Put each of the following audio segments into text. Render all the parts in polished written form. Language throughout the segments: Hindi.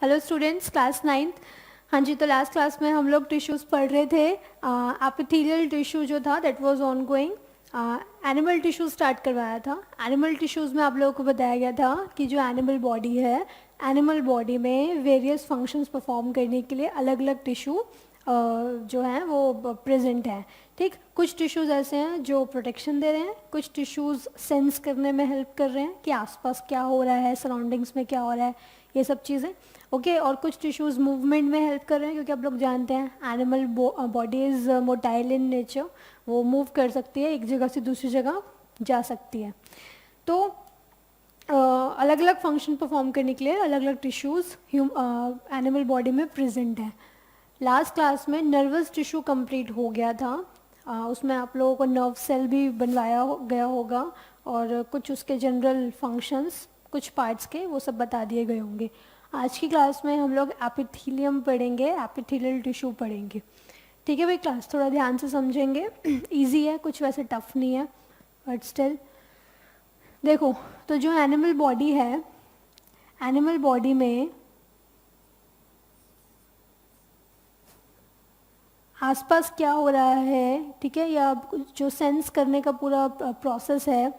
Hello students, class ninth. हाँ जी, तो लास्ट क्लास में हम लोग टिश्यूज़ पढ़ रहे थे। एपिथेलियल टिश्यू जो था that was on going. Animal tissue start करवाया था। एनिमल टिश्यूज़ में आप लोगों को बताया गया था कि जो एनिमल बॉडी है, एनिमल बॉडी में वेरियस फंक्शंस परफॉर्म करने के लिए अलग अलग टिश्यू जो हैं वो प्रेजेंट हैं। ठीक, कुछ टिश्यूज़ ऐसे हैं जो प्रोटेक्शन दे रहे हैं, कुछ टिश्यूज़ सेंस करने में हेल्प कर रहे हैं कि आसपास क्या हो रहा है, सराउंडिंग्स में क्या हो रहा है, ये सब चीज़ें। ओके, और कुछ टिश्यूज़ मूवमेंट में हेल्प कर रहे हैं क्योंकि आप लोग जानते हैं animal body is motile in nature, वो मूव कर सकती है, एक जगह से दूसरी जगह जा सकती है। तो अलग अलग फंक्शन परफॉर्म करने के लिए अलग अलग टिश्यूज़ एनिमल बॉडी में प्रेजेंट है। लास्ट क्लास में नर्वस टिश्यू कंप्लीट हो गया था। उसमें आप लोगों को नर्व सेल भी बनवाया गया होगा और कुछ उसके जनरल फंक्शंस, कुछ पार्ट्स के, वो सब बता दिए गए होंगे। आज की क्लास में हम लोग एपिथेलियम पढ़ेंगे, एपिथेलियल टिश्यू पढ़ेंगे। ठीक है भाई, क्लास थोड़ा ध्यान से समझेंगे। इजी है, कुछ वैसे टफ नहीं है, बट स्टिल देखो। तो जो एनिमल बॉडी है, एनिमल बॉडी में आसपास क्या हो रहा है, ठीक है, या जो सेंस करने का पूरा प्रोसेस है,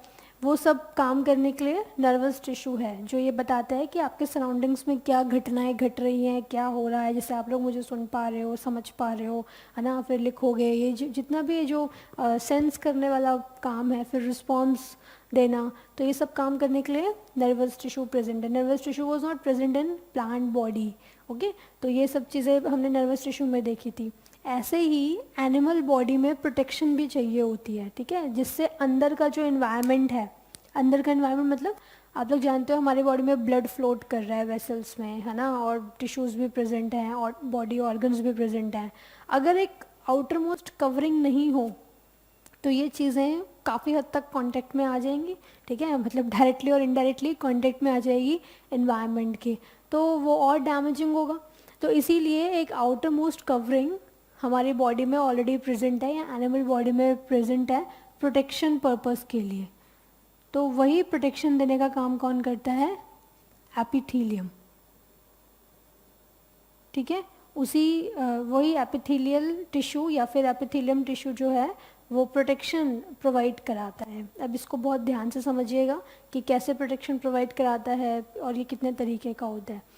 वो सब काम करने के लिए नर्वस टिश्यू है, जो ये बताता है कि आपके सराउंडिंग्स में क्या घटनाएं घट रही हैं, क्या हो रहा है। जैसे आप लोग मुझे सुन पा रहे हो, समझ पा रहे हो, है ना, फिर लिखोगे, ये जितना भी जो सेंस करने वाला काम है, फिर रिस्पॉन्स देना, तो ये सब काम करने के लिए नर्वस टिश्यू प्रेजेंट है। Nervous tissue was not present in plant body. Okay, तो ये सब चीज़ें हमने नर्वस टिश्यू में देखी थी। ऐसे ही एनिमल बॉडी में प्रोटेक्शन भी चाहिए होती है, ठीक है, जिससे अंदर का जो इन्वायरमेंट है, अंदर का इन्वायरमेंट मतलब आप लोग जानते हो हमारी बॉडी में ब्लड फ्लोट कर रहा है वेसल्स में, है ना, और टिश्यूज़ भी प्रेजेंट हैं और बॉडी ऑर्गन्स भी प्रेजेंट हैं। अगर एक आउटर मोस्ट कवरिंग नहीं हो तो ये चीज़ें काफ़ी हद तक कांटेक्ट में आ जाएंगी, ठीक है, मतलब डायरेक्टली और इनडायरेक्टली कांटेक्ट में आ जाएगी इन्वायरमेंट के, तो वो और डैमेजिंग होगा। तो इसीलिए एक आउटर मोस्ट कवरिंग हमारी बॉडी में ऑलरेडी प्रेजेंट है या एनिमल बॉडी में प्रेजेंट है प्रोटेक्शन पर्पस के लिए। तो वही प्रोटेक्शन देने का काम कौन करता है? एपिथेलियम। ठीक है, उसी वही एपिथेलियल टिश्यू या फिर एपिथेलियम टिश्यू जो है वो प्रोटेक्शन प्रोवाइड कराता है। अब इसको बहुत ध्यान से समझिएगा कि कैसे प्रोटेक्शन प्रोवाइड कराता है और ये कितने तरीके का होता है।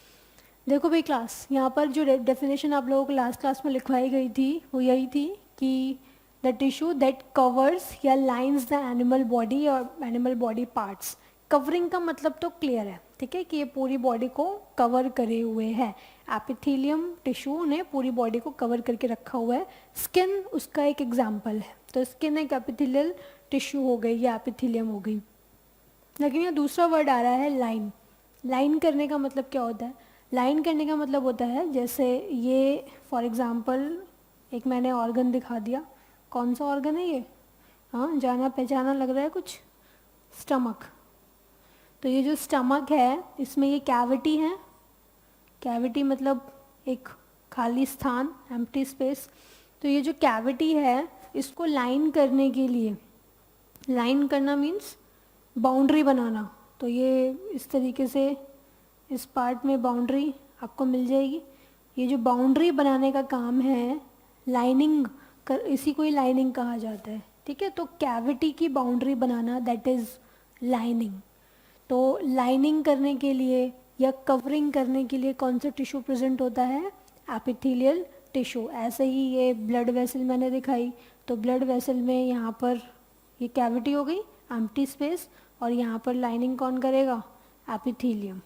देखो भाई क्लास, यहाँ पर जो डेफिनेशन आप लोगों को लास्ट क्लास में लिखवाई गई थी वो यही थी कि द टिश्यू दैट कवर्स या लाइंस द एनिमल बॉडी और एनिमल बॉडी पार्ट्स। कवरिंग का मतलब तो क्लियर है, ठीक है, कि ये पूरी बॉडी को कवर करे हुए है। एपिथेलियम टिश्यू ने पूरी बॉडी को कवर करके रखा हुआ है। स्किन उसका एक एग्जाम्पल है, तो स्किन एक एपिथेलियल टिश्यू हो गई या एपिथेलियम हो गई। लेकिन ये दूसरा वर्ड आ रहा है लाइन। लाइन करने का मतलब क्या होता है? लाइन करने का मतलब होता है जैसे ये फॉर एग्जांपल एक मैंने ऑर्गन दिखा दिया। कौन सा ऑर्गन है ये? हाँ, जाना पहचाना लग रहा है कुछ। स्टमक। तो ये जो स्टमक है इसमें ये कैविटी है। कैविटी मतलब एक खाली स्थान, एम्प्टी स्पेस। तो ये जो कैविटी है इसको लाइन करने के लिए, लाइन करना मीन्स बाउंड्री बनाना। तो ये इस तरीके से इस पार्ट में बाउंड्री आपको मिल जाएगी। ये जो बाउंड्री बनाने का काम है, लाइनिंग कर, इसी को ही लाइनिंग कहा जाता है, ठीक है। तो कैविटी की boundary banana that is lining. तो लाइनिंग करने के लिए या कवरिंग करने के लिए कौन सा टिश्यू प्रेजेंट होता है? Epithelial tissue. ऐसे ही ये ब्लड वेसल मैंने दिखाई, तो ब्लड वेसल में यहाँ पर ये कैविटी हो गई, एम्प्टी स्पेस, और यहाँ पर लाइनिंग कौन करेगा? एपिथेलियम।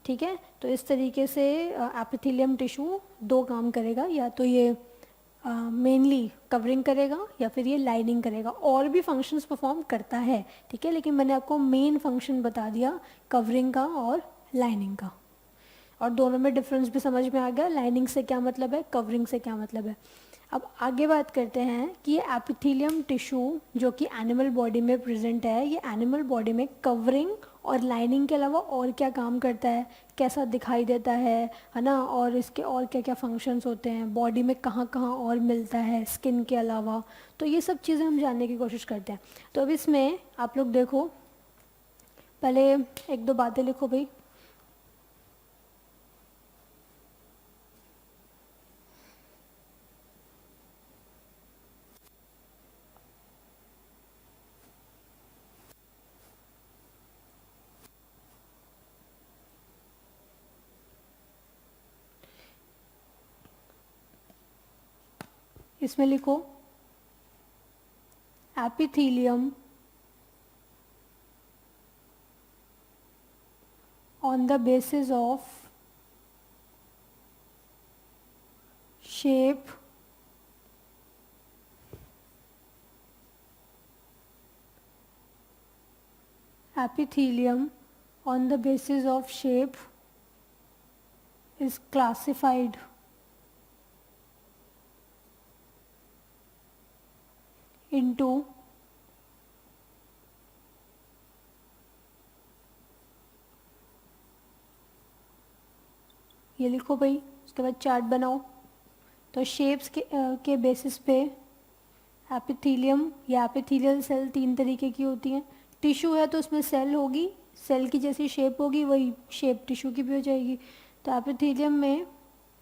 ठीक है, तो इस तरीके से एपिथेलियम टिश्यू दो काम करेगा, या तो ये मेनली कवरिंग करेगा या फिर ये लाइनिंग करेगा। और भी फंक्शंस परफॉर्म करता है, ठीक है, लेकिन मैंने आपको मेन फंक्शन बता दिया कवरिंग का और लाइनिंग का। और दोनों में डिफरेंस भी समझ में आ गया, लाइनिंग से क्या मतलब है, कवरिंग से क्या मतलब है। अब आगे बात करते हैं कि ये एपिथेलियम टिश्यू जो कि एनिमल बॉडी में प्रेजेंट है, ये एनिमल बॉडी में कवरिंग और लाइनिंग के अलावा और क्या काम करता है, कैसा दिखाई देता है ना, और इसके और क्या क्या फंक्शंस होते हैं, बॉडी में कहाँ कहाँ और मिलता है स्किन के अलावा, तो ये सब चीज़ें हम जानने की कोशिश करते हैं। तो अब इसमें आप लोग देखो, पहले एक दो बातें लिखो भाई। इसमें लिखो epithelium on the basis of shape, epithelium on the basis of shape is classified into ये लिखो भाई, उसके बाद चार्ट बनाओ। तो शेप्स के बेसिस पे एपिथेलियम या एपिथेलियल सेल 3 तरीके की होती हैं। टिश्यू है तो उसमें सेल होगी, सेल की जैसी शेप होगी वही शेप टिश्यू की भी हो जाएगी। तो एपिथेलियम में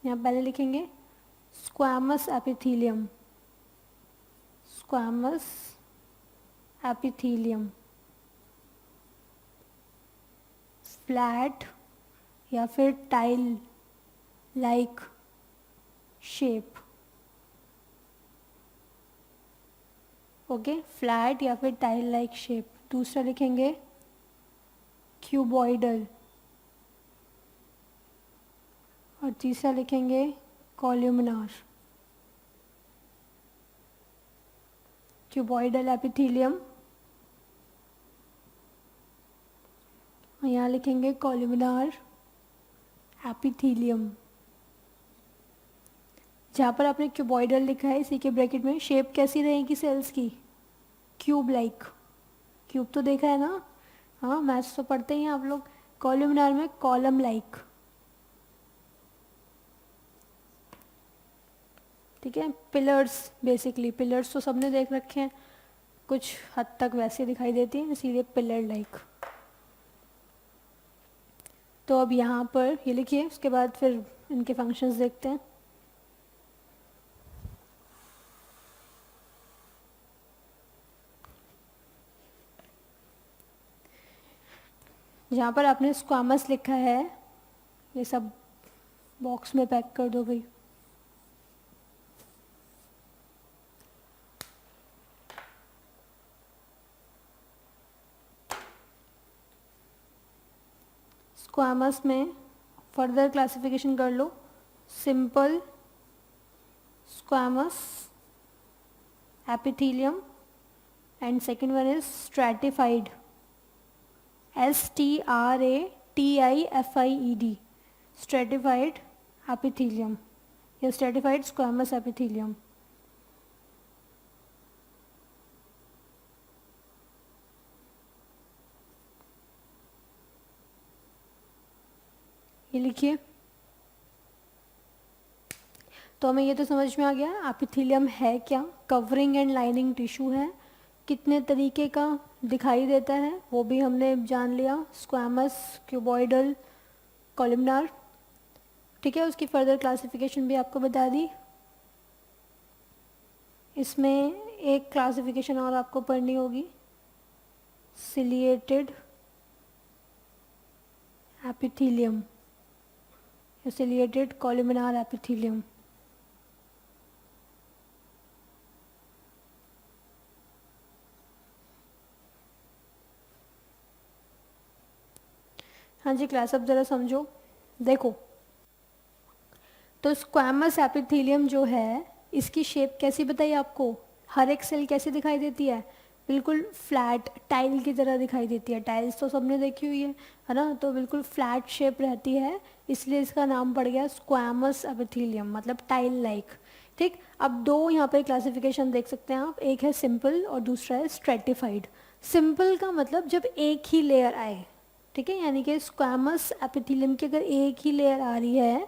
यहाँ पहले लिखेंगे squamous epithelium, squamous epithelium, flat या फिर tile like shape. Okay, flat या फिर टाइल लाइक शेप। दूसरा लिखेंगे क्यूबॉइडल और तीसरा लिखेंगे कॉलमनार। क्यूबॉइडल एपिथेलियम, यहाँ लिखेंगे कॉलमनार एपिथेलियम। जहाँ पर आपने क्यूबॉइडल लिखा है इसी के ब्रैकेट में शेप कैसी रहेगी सेल्स की, क्यूब लाइक। क्यूब तो देखा है ना, हाँ मैथ्स तो पढ़ते ही हैं आप लोग। कॉलमनार में कॉलम लाइक, ठीक है। पिलर्स, बेसिकली पिलर्स तो सबने देख रखे हैं, कुछ हद तक वैसे दिखाई देती हैं इसीलिए पिलर लाइक। तो अब यहाँ पर ये लिखिए, उसके बाद फिर इनके फंक्शंस देखते हैं। जहाँ पर आपने स्क्वामस लिखा है ये सब बॉक्स में पैक कर दो भाई। स्क्वामस में फर्दर क्लासिफिकेशन कर लो, simple squamous epithelium and second one is stratified, STRATIFIED, stratified epithelium या स्ट्रैटिफाइड स्क्वामस एपिथेलियम। ये लिखिए। तो हमें ये तो समझ में आ गया एपिथेलियम है क्या, कवरिंग एंड लाइनिंग टिश्यू है, कितने तरीके का दिखाई देता है वो भी हमने जान लिया, स्क्वामस, क्यूबॉइडल, कॉलमनार, ठीक है। उसकी फर्दर क्लासिफिकेशन भी आपको बता दी। इसमें एक क्लासिफिकेशन और आपको पढ़नी होगी, ciliated epithelium, ciliated columnar epithelium. हाँ जी क्लास, अब ज़रा समझो। देखो, तो स्क्वामस एपिथेलियम जो है इसकी शेप कैसी बताई आपको, हर एक सेल कैसी दिखाई देती है, बिल्कुल फ्लैट टाइल की तरह दिखाई देती है। टाइल्स तो सबने देखी हुई है ना, तो बिल्कुल फ्लैट शेप रहती है, इसलिए इसका नाम पड़ गया स्क्वामस एपिथेलियम, मतलब टाइल लाइक, ठीक। अब दो यहाँ पर क्लासिफिकेशन देख सकते हैं आप, एक है सिंपल और दूसरा है स्ट्रेटिफाइड। सिंपल का मतलब जब एक ही लेयर आए, ठीक है, यानी कि स्क्वामस एपिथेलियम की अगर एक ही लेयर आ रही है,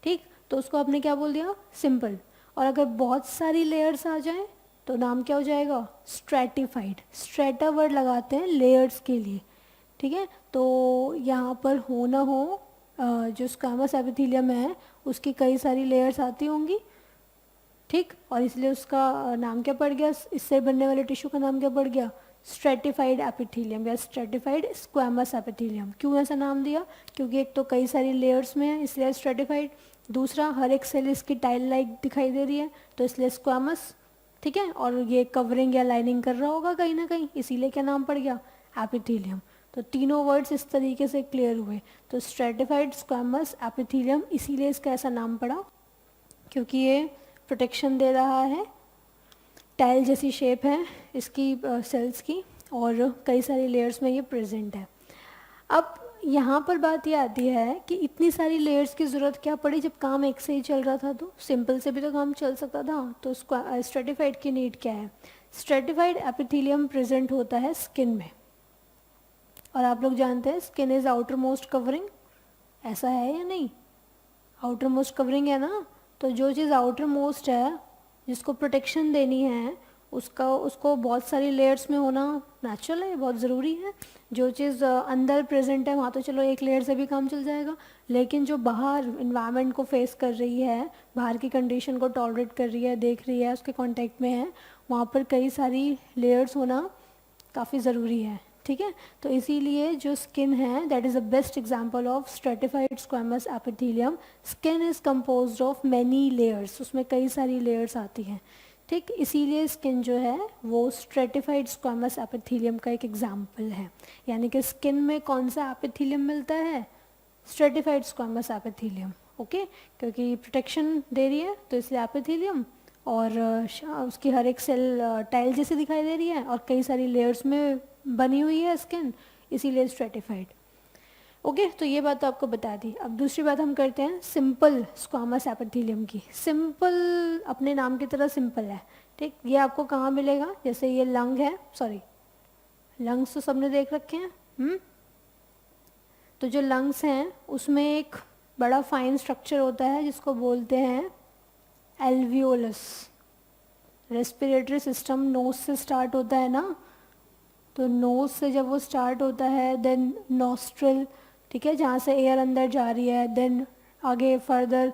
ठीक, तो उसको आपने क्या बोल दिया, सिंपल। और अगर बहुत सारी लेयर्स आ जाएं तो नाम क्या हो जाएगा, स्ट्रेटिफाइड। स्ट्रेटा वर्ड लगाते हैं लेयर्स के लिए, ठीक है। तो यहाँ पर हो ना हो जो स्क्वामस एपिथेलियम है उसकी कई सारी लेयर्स आती होंगी, ठीक, और इसलिए उसका नाम क्या पड़ गया, इससे बनने वाले टिश्यू का नाम क्या पड़ गया, स्ट्रेटिफाइड एपिथेलियम या स्ट्रेटिफाइड स्क्वैमस एपिथेलियम। क्यों ऐसा नाम दिया? क्योंकि एक तो कई सारी लेयर्स में है इसलिए स्ट्रेटिफाइड, दूसरा हर एक सेल इसकी टाइल लाइक दिखाई दे रही है तो इसलिए स्क्वैमस, ठीक है, और ये कवरिंग या लाइनिंग कर रहा होगा कहीं ना कहीं, इसीलिए क्या नाम पड़ गया? एपिथेलियम। तो तीनों वर्ड्स इस तरीके से क्लियर हुए। तो स्ट्रेटिफाइड स्क्वैमस एपिथेलियम इसीलिए इसका ऐसा नाम पड़ा क्योंकि ये प्रोटेक्शन दे रहा है, टाइल जैसी शेप है इसकी सेल्स की, और कई सारी लेयर्स में ये प्रेजेंट है। अब यहाँ पर बात ये आती है कि इतनी सारी लेयर्स की ज़रूरत क्या पड़ी जब काम एक से ही चल रहा था? तो सिंपल से भी तो काम चल सकता था। तो स्ट्रेटिफाइड की नीड क्या है? स्ट्रेटिफाइड एपिथेलियम प्रेजेंट होता है स्किन में, और आप लोग जानते हैं skin is outer most covering, ऐसा है या नहीं? आउटर मोस्ट कवरिंग है ना, तो जो चीज़ आउटर मोस्ट है जिसको प्रोटेक्शन देनी है उसको बहुत सारी लेयर्स में होना नेचुरल है, बहुत ज़रूरी है। जो चीज़ अंदर प्रेजेंट है वहाँ तो चलो एक लेयर से भी काम चल जाएगा, लेकिन जो बाहर इन्वायरमेंट को फेस कर रही है, बाहर की कंडीशन को टॉलरेट कर रही है, देख रही है, उसके कांटेक्ट में है, वहाँ पर कई सारी लेयर्स होना काफ़ी ज़रूरी है, ठीक है। तो इसीलिए जो स्किन है that is the best example of stratified squamous epithelium. Skin is composed of many layers, उसमें कई सारी लेयर्स आती हैं, ठीक। इसीलिए स्किन जो है वो स्ट्रेटिफाइड स्क्वैमस एपिथेलियम का एक एग्जाम्पल है। यानी कि स्किन में कौन सा एपिथेलियम मिलता है? स्ट्रेटिफाइड स्क्वैमस एपिथेलियम, ओके, क्योंकि प्रोटेक्शन दे रही है तो इसलिए एपिथेलियम, और उसकी हर एक सेल टाइल जैसी दिखाई दे रही है और कई सारी लेयर्स में बनी हुई है स्किन, इसीलिए स्ट्रेटिफाइड। ओके, तो ये बात तो आपको बता दी। अब दूसरी बात हम करते हैं सिंपल स्क्वामस एपिथेलियम की। सिंपल अपने नाम की तरह सिंपल है, ठीक। ये आपको कहाँ मिलेगा? जैसे ये लंग है, सॉरी लंग्स तो सबने देख रखे हैं, तो जो लंग्स हैं उसमें एक बड़ा फाइन स्ट्रक्चर होता है जिसको बोलते हैं एल्वियोलस। रेस्पिरेटरी सिस्टम नोज से स्टार्ट होता है ना, तो नोज से जब वो स्टार्ट होता है देन नॉस्ट्रिल, ठीक है, जहाँ से एयर अंदर जा रही है, देन आगे फर्दर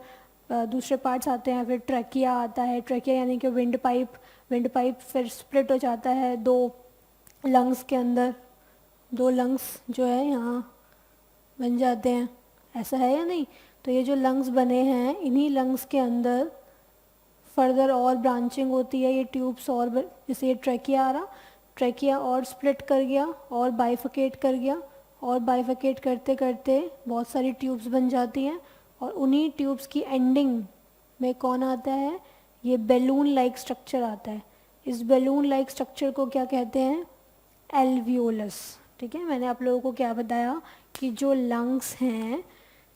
दूसरे पार्ट्स आते हैं, फिर ट्रैकिया आता है। ट्रैकिया यानी कि विंड पाइप, विंड पाइप फिर स्प्लिट हो जाता है दो लंग्स के अंदर, दो लंग्स जो है यहाँ बन जाते हैं, ऐसा है या नहीं? तो ये जो लंग्स बने हैं इन्हीं लंग्स के अंदर फर्दर और ब्रांचिंग होती है, ये ट्यूब्स और जैसे ये ट्रैकिया आ रहा, ट्रैकिया और स्प्लिट कर गया और बाइफिकेट कर गया, और बाइफिकेट करते करते बहुत सारी ट्यूब्स बन जाती हैं, और उन्हीं ट्यूब्स की एंडिंग में कौन आता है? ये बैलून लाइक स्ट्रक्चर आता है। इस बैलून लाइक स्ट्रक्चर को क्या कहते हैं? एल्वियोलस, ठीक है। मैंने आप लोगों को क्या बताया कि जो लंग्स हैं,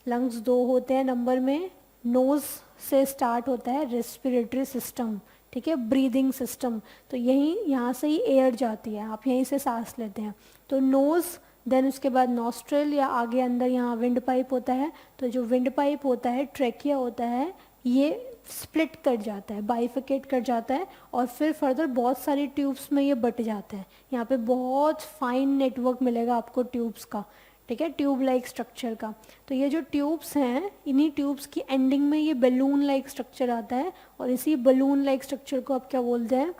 लंग्स दो होते हैं नंबर में, नोज़ से स्टार्ट होता है रेस्पिरेटरी सिस्टम, ठीक है, ब्रीदिंग सिस्टम, तो यहीं यहाँ से ही एयर जाती है, आप यहीं से सांस लेते हैं। तो नोज़, देन उसके बाद नॉस्ट्रल या आगे अंदर यहाँ विंड पाइप होता है, तो जो विंड पाइप होता है, ट्रैकिया होता है, ये स्प्लिट कर जाता है, बाइफिकेट कर जाता है, और फिर फर्दर बहुत सारी ट्यूब्स में ये बट जाता है। यहाँ पे बहुत फाइन नेटवर्क मिलेगा आपको ट्यूब्स का, ठीक है, ट्यूब लाइक स्ट्रक्चर का। तो ये जो ट्यूब्स हैं इन्हीं ट्यूब्स की एंडिंग में ये बलून लाइक स्ट्रक्चर आता है, और इसी बलून लाइक स्ट्रक्चर को आप क्या बोलते हैं?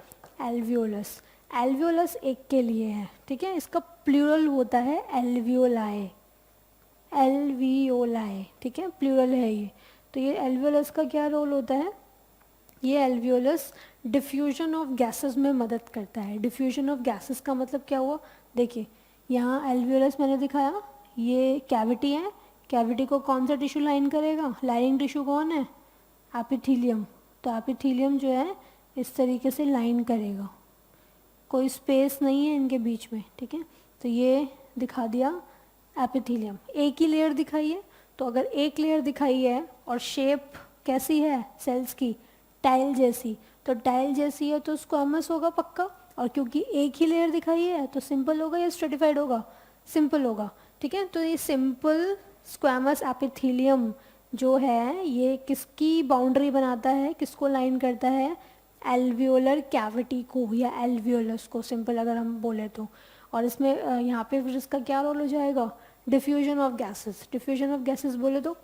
एल्वियोलस। एल्वियोलस एक के लिए है, ठीक है, इसका प्लूरल होता है एल्वियोलाई, एल्वियोलाई, ठीक है, प्लूरल है ये। तो ये एल्वियोलस का क्या रोल होता है? ये एल्वियोलस डिफ्यूजन ऑफ गैसेस में मदद करता है। डिफ्यूजन ऑफ गैसेस का मतलब क्या हुआ? देखिए यहाँ एल्वियोलस मैंने दिखाया, ये कैविटी है, कैविटी को कौन सा टिश्यू लाइन करेगा? लाइनिंग टिश्यू कौन है? एपिथेलियम। तो एपिथेलियम जो है इस तरीके से लाइन करेगा, कोई स्पेस नहीं है इनके बीच में, ठीक है। तो ये दिखा दिया एपिथेलियम। एक ही लेयर दिखाई है, तो अगर एक लेयर दिखाई है और शेप कैसी है सेल्स की? टाइल जैसी, तो टाइल जैसी है तो स्क्वामस होगा पक्का, और क्योंकि एक ही लेयर दिखाई है तो सिंपल होगा या स्ट्रेटिफाइड होगा? सिंपल होगा, ठीक है। तो ये सिंपल स्क्वामस एपिथेलियम जो है ये किसकी बाउंड्री बनाता है, किसको लाइन करता है? एल्वियोलर कैविटी को या एल्वियोलस को, सिंपल अगर हम बोले तो। और इसमें यहाँ पे फिर इसका क्या रोल हो जाएगा? Diffusion of gases. Diffusion of gases बोले तो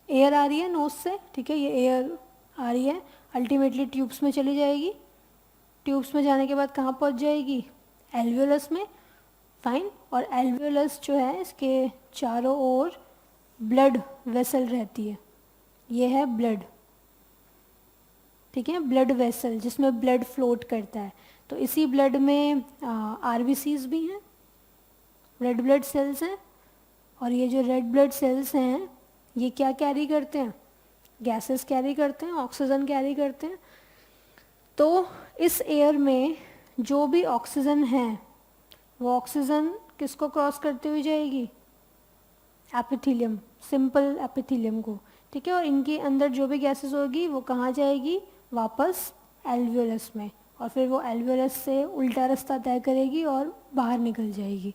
एयर आ रही है नोज से, ठीक है, ये एयर आ रही है, अल्टीमेटली ट्यूब्स में चली जाएगी, ट्यूब्स में जाने के बाद कहाँ पहुँच जाएगी? एल्वियोलस में, फाइन। और एल्वियोलस जो है इसके चारों ओर ब्लड वेसल रहती है, ये है ब्लड, ठीक है, ब्लड वेसल जिसमें ब्लड फ्लोट करता है। तो इसी ब्लड में आरबीसीज भी हैं, रेड ब्लड सेल्स हैं, और ये जो रेड ब्लड सेल्स हैं ये क्या कैरी करते हैं, गैसेस कैरी करते हैं, ऑक्सीजन कैरी करते हैं। तो इस एयर में जो भी ऑक्सीजन है वो ऑक्सीजन किसको क्रॉस करते हुए जाएगी, एपिथेलियम, सिंपल एपिथेलियम को, ठीक है। और इनके अंदर जो भी गैसेस होगी वो कहाँ जाएगी, वापस एल्वियोलस में, और फिर वो एल्वियोलस से उल्टा रास्ता तय करेगी और बाहर निकल जाएगी,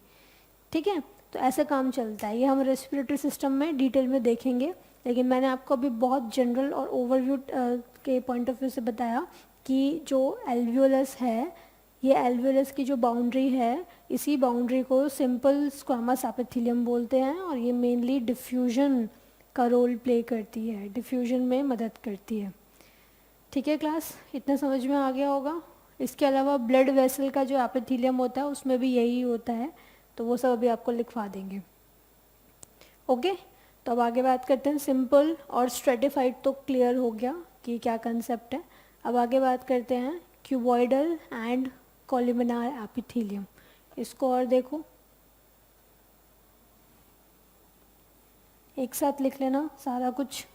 ठीक है। तो ऐसा काम चलता है, ये हम रेस्पिरेटरी सिस्टम में डिटेल में देखेंगे, लेकिन मैंने आपको अभी बहुत जनरल और ओवरव्यू के पॉइंट ऑफ व्यू से बताया कि जो एल्वियोलस है, ये एल्वियोलस की जो बाउंड्री है, इसी बाउंड्री को सिंपल स्क्वामस एपिथेलियम बोलते हैं, और ये मेनली डिफ्यूजन का रोल प्ले करती है, डिफ्यूजन में मदद करती है, ठीक है क्लास, इतना समझ में आ गया होगा। इसके अलावा ब्लड वेसल का जो एपिथेलियम होता है उसमें भी यही होता है, तो वो सब अभी आपको लिखवा देंगे, ओके। तो अब आगे बात करते हैं, सिंपल और स्ट्रेटिफाइड तो क्लियर हो गया कि क्या कंसेप्ट है। अब आगे बात करते हैं क्यूबॉइडल एंड कॉलमनार एपिथेलियम, इसको और देखो, एक साथ लिख लेना सारा कुछ।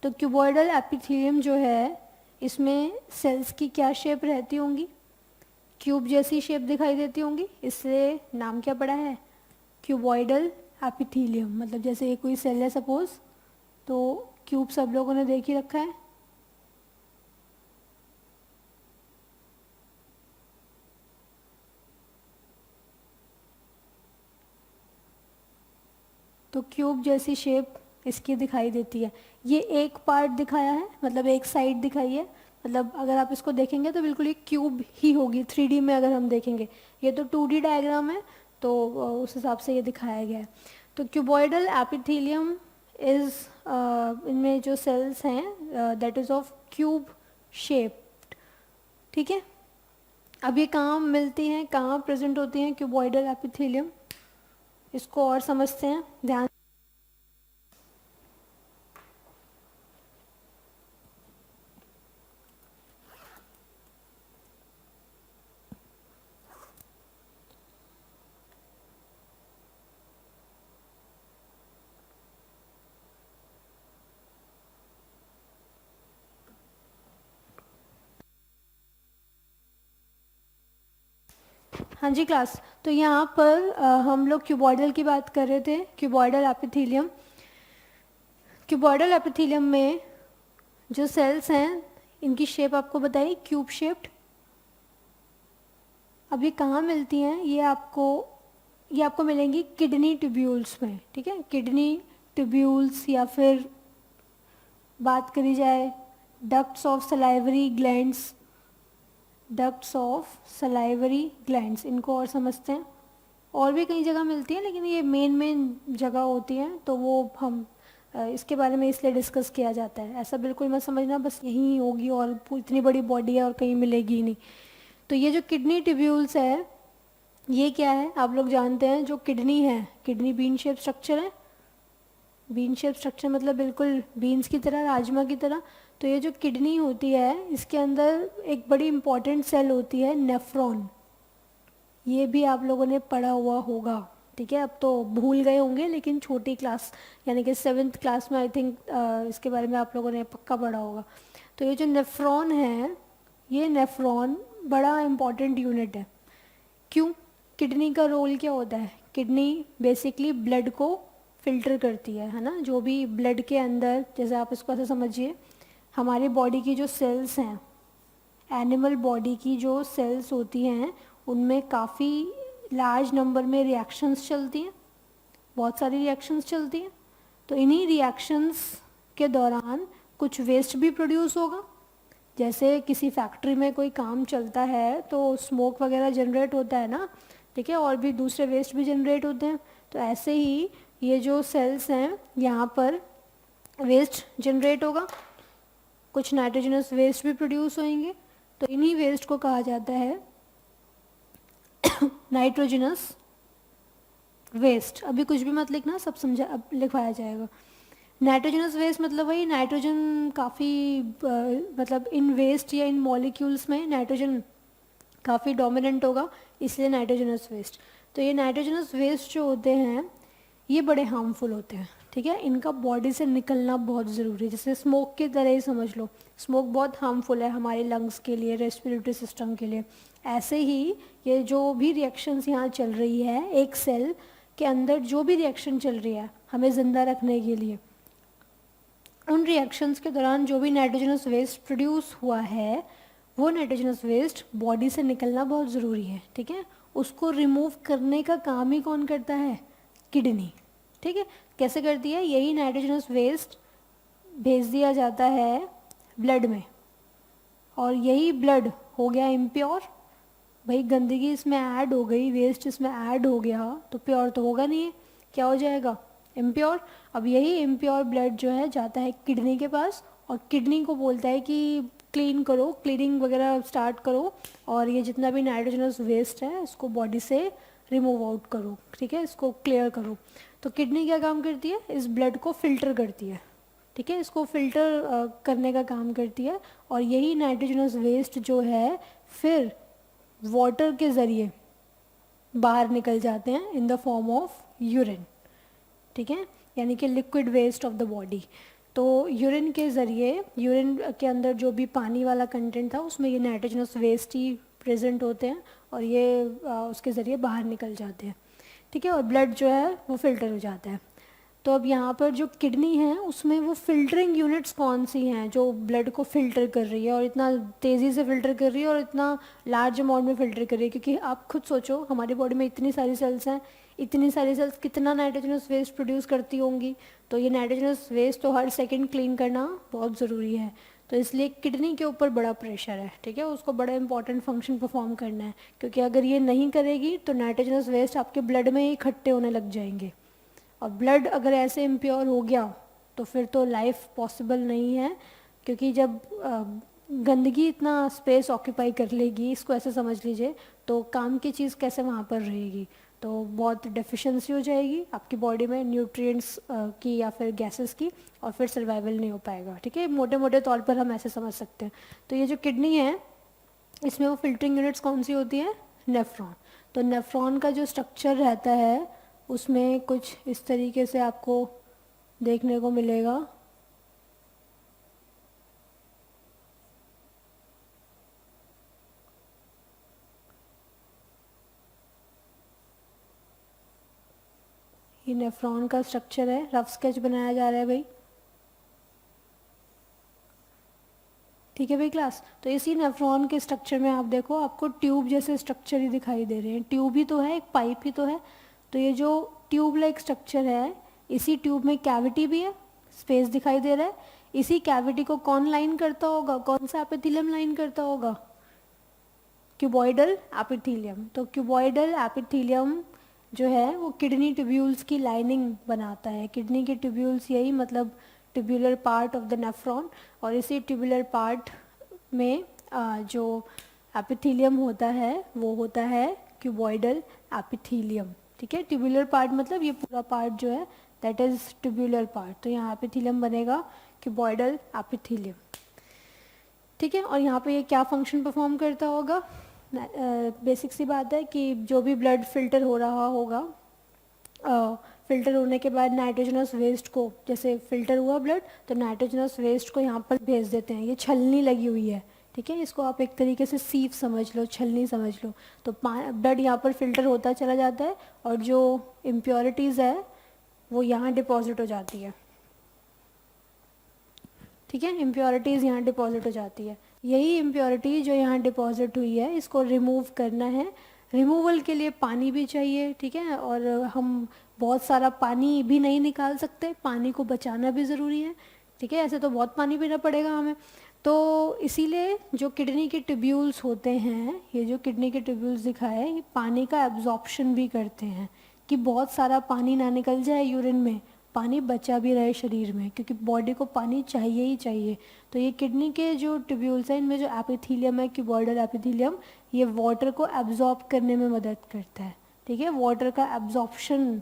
तो क्यूबॉइडल एपिथेलियम जो है इसमें सेल्स की क्या शेप रहती होंगी, क्यूब जैसी शेप दिखाई देती होंगी, इसलिए नाम क्या पड़ा है, क्यूबॉइडल एपिथेलियम। मतलब जैसे ये कोई सेल है सपोज, तो क्यूब सब लोगों ने देख ही रखा है, तो क्यूब जैसी शेप इसकी दिखाई देती है। ये एक पार्ट दिखाया है, मतलब एक साइड दिखाई है, मतलब अगर आप इसको देखेंगे तो बिल्कुल ये क्यूब ही होगी 3D में अगर हम देखेंगे। ये तो 2D डायग्राम है, तो उस हिसाब से ये दिखाया गया है। तो क्यूबॉइडल एपिथेलियम इज, इनमें जो सेल्स हैं that is of cube shape, ठीक है। अब ये कहाँ मिलती हैं, कहाँ प्रेजेंट होती हैं क्यूबॉइडल एपिथेलियम, इसको और समझते हैं ध्यान। हाँ जी क्लास, तो यहाँ पर हम लोग क्यूबॉइडल की बात कर रहे थे, क्यूबॉइडल एपिथेलियम। क्यूबॉइडल एपिथेलियम में जो सेल्स हैं इनकी शेप आपको बताई क्यूब शेप्ड। अब ये कहाँ मिलती हैं, ये आपको मिलेंगी किडनी ट्यूब्यूल्स में, ठीक है, किडनी ट्यूब्यूल्स, या फिर बात करी जाए ducts of salivary glands, ducts of salivary glands, इनको और समझते हैं। और भी कई जगह मिलती हैं, लेकिन ये मेन जगह होती हैं, तो वो हम इसके बारे में इसलिए डिस्कस किया जाता है। ऐसा बिल्कुल मत समझना बस यहीं होगी और इतनी बड़ी बॉडी है और कहीं मिलेगी ही नहीं। तो ये जो किडनी ट्यूब्यूल्स है, ये क्या है आप लोग जानते हैं, जो किडनी है, किडनी बीन शेप स्ट्रक्चर है, बीन शेप स्ट्रक्चर मतलब बिल्कुल बीन्स की तरह, राजमा की तरह। तो ये जो किडनी होती है इसके अंदर एक बड़ी इंपॉर्टेंट सेल होती है नेफ्रॉन, ये भी आप लोगों ने पढ़ा हुआ होगा, ठीक है। अब तो भूल गए होंगे, लेकिन छोटी क्लास यानी कि 7th क्लास में आई थिंक इसके बारे में आप लोगों ने पक्का पढ़ा होगा। तो ये जो नेफ्रॉन है, ये नेफ्रॉन बड़ा इम्पॉर्टेंट यूनिट है। क्यों, किडनी का रोल क्या होता है, किडनी बेसिकली ब्लड को फिल्टर करती है ना, जो भी ब्लड के अंदर, जैसे आप इसको ऐसे समझिए, हमारी बॉडी की जो सेल्स हैं, एनिमल बॉडी की जो सेल्स होती हैं उनमें काफ़ी लार्ज नंबर में रिएक्शंस चलती हैं, बहुत सारी रिएक्शंस चलती हैं। तो इन्हीं रिएक्शंस के दौरान कुछ वेस्ट भी प्रोड्यूस होगा, जैसे किसी फैक्ट्री में कोई काम चलता है तो स्मोक वगैरह जनरेट होता है ना, ठीक है, और भी दूसरे वेस्ट भी जनरेट होते हैं। तो ऐसे ही ये जो सेल्स हैं यहाँ पर वेस्ट जनरेट होगा, कुछ नाइट्रोजनस वेस्ट भी प्रोड्यूस होंगे, तो इन्हीं वेस्ट को कहा जाता है नाइट्रोजनस वेस्ट, अभी कुछ भी मत लिखना, सब समझा अब लिखवाया जाएगा। नाइट्रोजनस वेस्ट मतलब वही नाइट्रोजन काफ़ी मतलब इन वेस्ट या इन मॉलिक्यूल्स में नाइट्रोजन काफ़ी डोमिनेंट होगा, इसलिए नाइट्रोजनस वेस्ट। तो ये नाइट्रोजनस वेस्ट जो होते हैं ये बड़े हार्मफुल होते हैं, ठीक है, इनका बॉडी से निकलना बहुत ज़रूरी है, जैसे स्मोक की तरह ही समझ लो। स्मोक बहुत हार्मफुल है हमारे लंग्स के लिए, रेस्पिरेटरी सिस्टम के लिए। ऐसे ही ये जो भी रिएक्शंस यहाँ चल रही है, एक सेल के अंदर जो भी रिएक्शन चल रही है हमें ज़िंदा रखने के लिए, उन रिएक्शंस के दौरान जो भी नाइट्रोजनस वेस्ट प्रोड्यूस हुआ है वो नाइट्रोजनस वेस्ट बॉडी से निकलना बहुत ज़रूरी है, ठीक है। उसको रिमूव करने का काम ही कौन करता है? किडनी, ठीक है। कैसे करती है? यही नाइट्रोजनस वेस्ट भेज दिया जाता है ब्लड में, और यही ब्लड हो गया इम्प्योर। भाई गंदगी इसमें ऐड हो गई, वेस्ट इसमें ऐड हो गया, तो प्योर तो होगा नहीं है, क्या हो जाएगा? इम्प्योर। अब यही इम्प्योर ब्लड जो है जाता है किडनी के पास, और किडनी को बोलता है कि क्लीन करो, क्लीनिंग वगैरह स्टार्ट करो, और ये जितना भी नाइट्रोजनस वेस्ट है इसको बॉडी से रिमूव आउट करो, ठीक है, इसको क्लियर करो। तो किडनी क्या काम करती है? इस ब्लड को फिल्टर करती है, ठीक है, इसको फिल्टर करने का काम करती है। और यही नाइट्रोजनस वेस्ट जो है फिर वाटर के ज़रिए बाहर निकल जाते हैं in the form of urine, ठीक है, यानी कि liquid waste of the body. तो यूरिन के ज़रिए, यूरिन के अंदर जो भी पानी वाला कंटेंट था उसमें ये नाइट्रोजनस वेस्ट ही प्रेजेंट होते हैं, और ये उसके ज़रिए बाहर निकल जाते हैं, ठीक है, और ब्लड जो है वो फिल्टर हो जाता है। तो अब यहाँ पर जो किडनी है उसमें वो फिल्टरिंग यूनिट्स कौन सी हैं जो ब्लड को फिल्टर कर रही है, और इतना तेज़ी से फिल्टर कर रही है, और इतना लार्ज अमाउंट में फिल्टर कर रही है? क्योंकि आप खुद सोचो, हमारी बॉडी में इतनी सारी सेल्स हैं, इतनी सारी सेल्स कितना नाइट्रोजनस वेस्ट प्रोड्यूस करती होंगी, तो ये नाइट्रोजनस वेस्ट तो हर सेकेंड क्लीन करना बहुत ज़रूरी है। तो इसलिए किडनी के ऊपर बड़ा प्रेशर है, ठीक है, उसको बड़ा इंपॉर्टेंट फंक्शन परफॉर्म करना है, क्योंकि अगर ये नहीं करेगी तो नाइट्रोजनस वेस्ट आपके ब्लड में ही इकट्ठे होने लग जाएंगे, और ब्लड अगर ऐसे इम्प्योर हो गया तो फिर तो लाइफ पॉसिबल नहीं है। क्योंकि जब गंदगी इतना स्पेस ऑक्यूपाई कर लेगी, इसको ऐसे समझ लीजिए, तो काम की चीज़ कैसे वहाँ पर रहेगी? तो बहुत डेफिशिएंसी हो जाएगी आपकी बॉडी में न्यूट्रिएंट्स की या फिर गैसेस की, और फिर सर्वाइवल नहीं हो पाएगा, ठीक है, मोटे मोटे तौर पर हम ऐसे समझ सकते हैं। तो ये जो किडनी है इसमें वो फिल्टरिंग यूनिट्स कौन सी होती है? नेफ्रॉन। तो नेफ्रॉन का जो स्ट्रक्चर रहता है उसमें कुछ इस तरीके से आपको देखने को मिलेगा। ये नेफ्रॉन का स्ट्रक्चर है, रफ स्केच बनाया जा रहा है भाई, ठीक है भाई क्लास। तो इसी नेफ्रॉन के स्ट्रक्चर में आप देखो, आपको ट्यूब जैसे स्ट्रक्चर ही दिखाई दे रहे हैं, ट्यूब ही तो है, एक पाइप ही तो है। तो ये जो ट्यूब लाइक स्ट्रक्चर है, इसी ट्यूब में कैविटी भी है, स्पेस दिखाई दे रहा है। इसी कैविटी को कौन लाइन करता होगा? कौन सा एपिथेलियम लाइन करता होगा? Cuboidal epithelium. तो क्यूबॉइडल एपिथेलियम जो है वो किडनी ट्यूब्यूल्स की लाइनिंग बनाता है। किडनी के ट्यूब्यूल्स यही मतलब tubular part of the nephron, और इसी ट्यूबुलर पार्ट में जो एपिथेलियम होता है वो होता है क्यूबॉइडल एपिथेलियम, ठीक है। ट्यूबुलर पार्ट मतलब ये पूरा पार्ट जो है दैट इज ट्यूबुलर पार्ट। तो यहाँ एपिथेलियम बनेगा क्यूबॉइडल एपिथेलियम, ठीक है। और यहाँ पे ये क्या फंक्शन परफॉर्म करता होगा? बेसिक सी बात है कि जो भी ब्लड फिल्टर हो रहा होगा, फिल्टर होने के बाद नाइट्रोजनस वेस्ट को, जैसे फिल्टर हुआ ब्लड तो नाइट्रोजनस वेस्ट को यहाँ पर भेज देते हैं। ये छलनी लगी हुई है, ठीक है, इसको आप एक तरीके से सीप समझ लो, छलनी समझ लो। तो ब्लड यहाँ पर फिल्टर होता चला जाता है, और जो इम्प्योरिटीज़ है वो यहाँ डिपॉजिट हो जाती है, ठीक है, इम्प्योरिटीज़ यहाँ डिपॉजिट हो जाती है। यही इम्प्योरिटी जो यहाँ डिपॉजिट हुई है इसको रिमूव करना है। रिमूवल के लिए पानी भी चाहिए, ठीक है, और हम बहुत सारा पानी भी नहीं निकाल सकते, पानी को बचाना भी ज़रूरी है, ठीक है, ऐसे तो बहुत पानी पीना पड़ेगा हमें। तो इसीलिए जो किडनी के ट्यूब्यूल्स होते हैं, ये जो किडनी के ट्यूब्यूल्स दिखाए, ये पानी का एब्जॉर्प्शन भी करते हैं कि बहुत सारा पानी ना निकल जाए यूरिन में, पानी बचा भी रहे शरीर में, क्योंकि बॉडी को पानी चाहिए ही चाहिए। तो ये किडनी के जो ट्यूब्यूल्स हैं इनमें जो एपिथेलियम है, क्यूबॉइडल एपिथेलियम, ये वाटर को एब्जॉर्ब करने में मदद करता है, ठीक है, वाटर का एब्जॉर्प्शन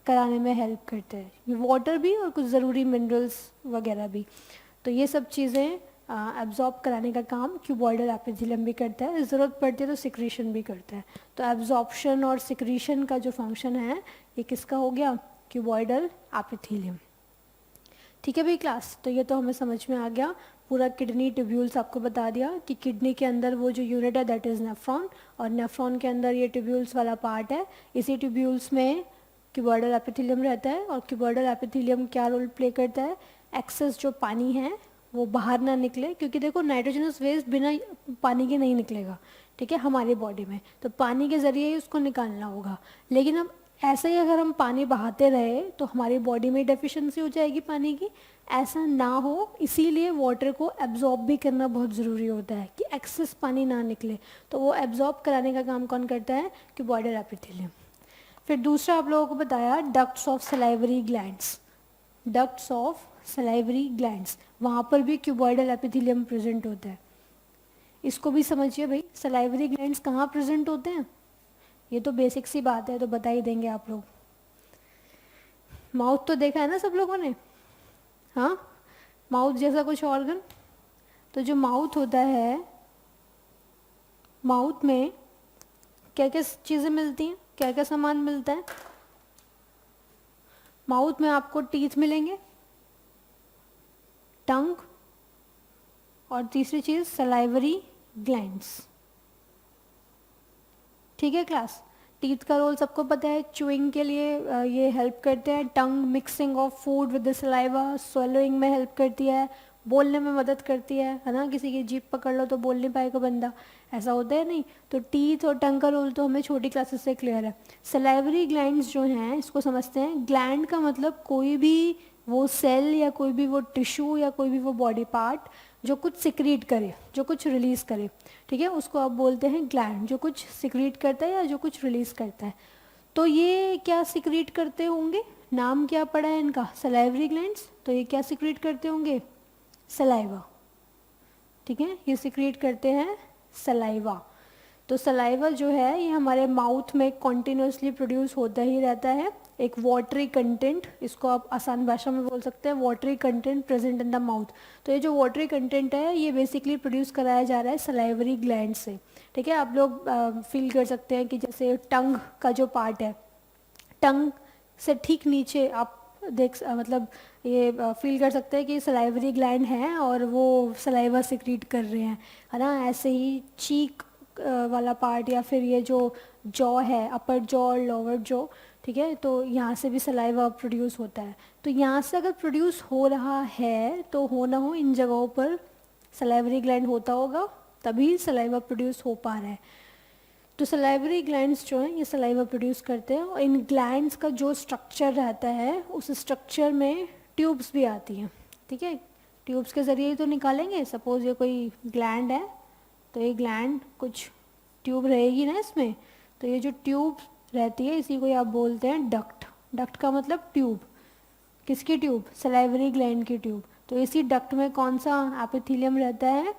कराने में हेल्प करता है, ये वाटर भी और कुछ ज़रूरी मिनरल्स वगैरह भी। तो ये सब चीज़ें एब्जॉर्ब कराने का काम क्यूबॉइडल एपिथेलियम भी करता है, ज़रूरत पड़ती है तो सिक्रीशन भी करता है। तो एब्जॉर्प्शन और सिक्रीशन का जो फंक्शन है ये किसका हो गया, क्यूबॉइडल एपिथेलियम। ठीक है भाई क्लास, तो ये तो हमें समझ में आ गया। पूरा किडनी ट्यूब्यूल्स आपको बता दिया कि किडनी के अंदर वो जो यूनिट है दैट इज़ नेफ्रॉन, और नेफ्रॉन के अंदर ये ट्यूब्यूल्स वाला पार्ट है, इसी ट्यूब्यूल्स में क्यूबॉइडल एपिथेलियम रहता है। और क्यूबॉइडल एपिथेलियम क्या रोल प्ले करता है, एक्सेस जो पानी है वो बाहर ना निकले, क्योंकि देखो नाइट्रोजनस वेस्ट बिना पानी के नहीं निकलेगा, ठीक है, हमारी बॉडी में, तो पानी के ज़रिए ही उसको निकालना होगा। लेकिन अब ऐसे ही अगर हम पानी बहाते रहे तो हमारी बॉडी में डेफिशिएंसी हो जाएगी पानी की, ऐसा ना हो, इसीलिए वाटर को एब्जॉर्ब भी करना बहुत ज़रूरी होता है कि एक्सेस पानी ना निकले। तो वो एब्जॉर्ब कराने का काम कौन करता है, क्यूबॉइडल एपिथेलियम। फिर दूसरा आप लोगों को बताया ducts of salivary glands, ducts of salivary glands, वहाँ पर भी क्यूबॉइडल एपिथेलियम प्रेजेंट होता है। इसको भी समझिए भाई, सलाइवरी ग्लैंड्स कहाँ प्रेजेंट होते हैं, ये तो बेसिक सी बात है, तो बता ही देंगे आप लोग। माउथ तो देखा है ना सब लोगों ने, हाँ, माउथ जैसा कुछ ऑर्गन। तो जो माउथ होता है, माउथ में क्या क्या चीज़ें मिलती हैं, क्या क्या सामान मिलता है, माउथ में आपको टीथ मिलेंगे, टंग, और तीसरी चीज़ सलाइवरी ग्लैंड्स। ठीक है क्लास, टीथ का रोल सबको पता है, च्यूइंग के लिए ये हेल्प करते हैं, tongue mixing of food with the saliva, swallowing में हेल्प करती है, बोलने में मदद करती है ना, किसी की जीभ पकड़ लो तो बोल नहीं पाएगा बंदा, ऐसा होता है नहीं। तो टीथ और टंग का रोल तो हमें छोटी क्लासेस से क्लियर है। सलाइवरी ग्लैंड्स जो हैं इसको समझते हैं, ग्लैंड का मतलब कोई भी वो सेल या कोई भी वो टिश्यू या कोई भी वो बॉडी पार्ट जो कुछ सिक्रीट करे, जो कुछ रिलीज करे, ठीक है, उसको आप बोलते हैं ग्लैंड, जो कुछ सिक्रीट करता है या जो कुछ रिलीज करता है। तो ये क्या सिक्रीट करते होंगे, नाम क्या पड़ा है इनका, सलाइवरी ग्लैंड्स। तो ये क्या सिक्रीट करते होंगे, सलाइवा, ठीक है, ये सिक्रीट करते हैं सलाइवा। तो सलाइवा जो है ये हमारे माउथ में कॉन्टिन्यूसली प्रोड्यूस होता ही रहता है, एक वाटरी कंटेंट, इसको आप आसान भाषा में बोल सकते हैं watery content present in the mouth. तो ये जो वाटरी कंटेंट है ये बेसिकली प्रोड्यूस कराया जा रहा है सलाइवरी ग्लैंड से, ठीक है। आप लोग फील कर सकते हैं कि जैसे टंग का जो पार्ट है, टंग से ठीक नीचे आप मतलब ये फील कर सकते हैं कि सलाइवरी ग्लैंड है और वो सलाइवा सिक्रीट कर रहे हैं, है ना। ऐसे ही चीक वाला पार्ट या फिर ये जो जॉ है, अपर जॉ और लोअर जॉ, ठीक है, तो यहाँ से भी सलाइवा प्रोड्यूस होता है। तो यहाँ से अगर प्रोड्यूस हो रहा है तो हो ना हो इन जगहों पर सलाइवरी ग्लैंड होता होगा, तभी सलाइवा प्रोड्यूस हो पा रहा है। तो सलाइवरी ग्लैंड्स जो हैं ये सलाइवा प्रोड्यूस करते हैं, और इन ग्लैंड्स का जो स्ट्रक्चर रहता है उस स्ट्रक्चर में ट्यूब्स भी आती हैं, ठीक है, ट्यूब्स के ज़रिए ही तो निकालेंगे। सपोज ये कोई ग्लैंड है तो ये ग्लैंड कुछ ट्यूब रहेगी ना इसमें, तो ये जो ट्यूब रहती है इसी को आप बोलते हैं डक्ट। डक्ट का मतलब ट्यूब, किसकी ट्यूब, सलाइवरी ग्लैंड की ट्यूब। तो इसी डक्ट में कौन सा एपिथेलियम रहता है,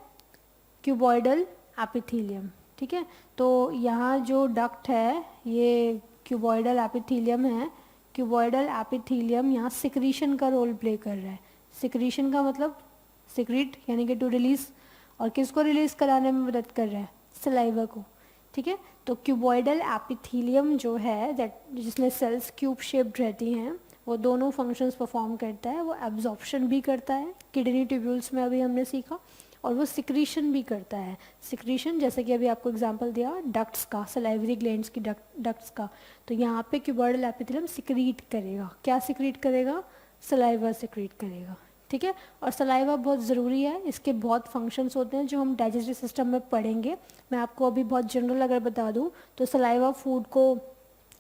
क्यूबॉइडल एपिथेलियम, ठीक है। तो यहाँ जो डक्ट है ये क्यूबॉइडल एपिथेलियम है। क्यूबॉइडल एपिथेलियम यहाँ सिक्रीशन का रोल प्ले कर रहा है। सिक्रीशन का मतलब सिक्रीट यानी कि टू रिलीज, और किसको रिलीज कराने में मदद कर रहा है, सलाइवा को, ठीक है। तो क्यूबॉइडल एपिथेलियम जो है दैट जिसमें सेल्स क्यूब शेप्ड रहती हैं वो दोनों फंक्शंस परफॉर्म करता है। वो एब्जॉर्प्शन भी करता है, किडनी ट्यूब्यूल्स में अभी हमने सीखा, और वो सिक्रीशन भी करता है। सिक्रीशन जैसे कि अभी आपको एग्जांपल दिया डक्ट्स का, सलाइवरी ग्लैंड्स की डक्ट्स का। तो यहाँ पे क्यूबॉइडल एपिथेलियम सिक्रीट करेगा, क्या सिक्रीट करेगा, सलाइवा सिक्रीट करेगा, ठीक है। और सलाइवा बहुत ज़रूरी है, इसके बहुत फंक्शंस होते हैं जो हम डाइजेस्टिव सिस्टम में पढ़ेंगे। मैं आपको अभी बहुत जनरल अगर बता दूँ तो सलाइवा फूड को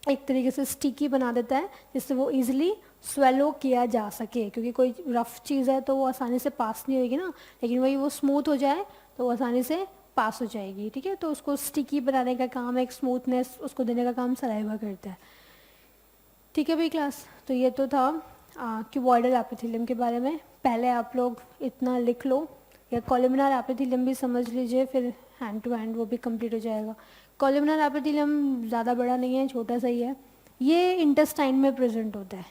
एक तरीके से स्टिकी बना देता है जिससे वो इजीली स्वेलो किया जा सके, क्योंकि कोई रफ चीज़ है तो वो आसानी से पास नहीं होगी ना, लेकिन वही वो स्मूथ हो जाए तो वो आसानी से पास हो जाएगी, ठीक है। तो उसको स्टिकी बनाने का काम, एक स्मूथनेस उसको देने का काम सलाइवा करता है, ठीक है भाई क्लास। तो ये तो था क्यूबॉइडल एपिथेलियम के बारे में। पहले आप लोग इतना लिख लो, या कॉलमनार एपिथेलियम भी समझ लीजिए, फिर हैंड टू हैंड, वो भी कंप्लीट हो जाएगा। कॉलमनार एपिथेलियम ज़्यादा बड़ा नहीं है, छोटा सा ही है। ये इंटेस्टाइन में प्रेजेंट होता है,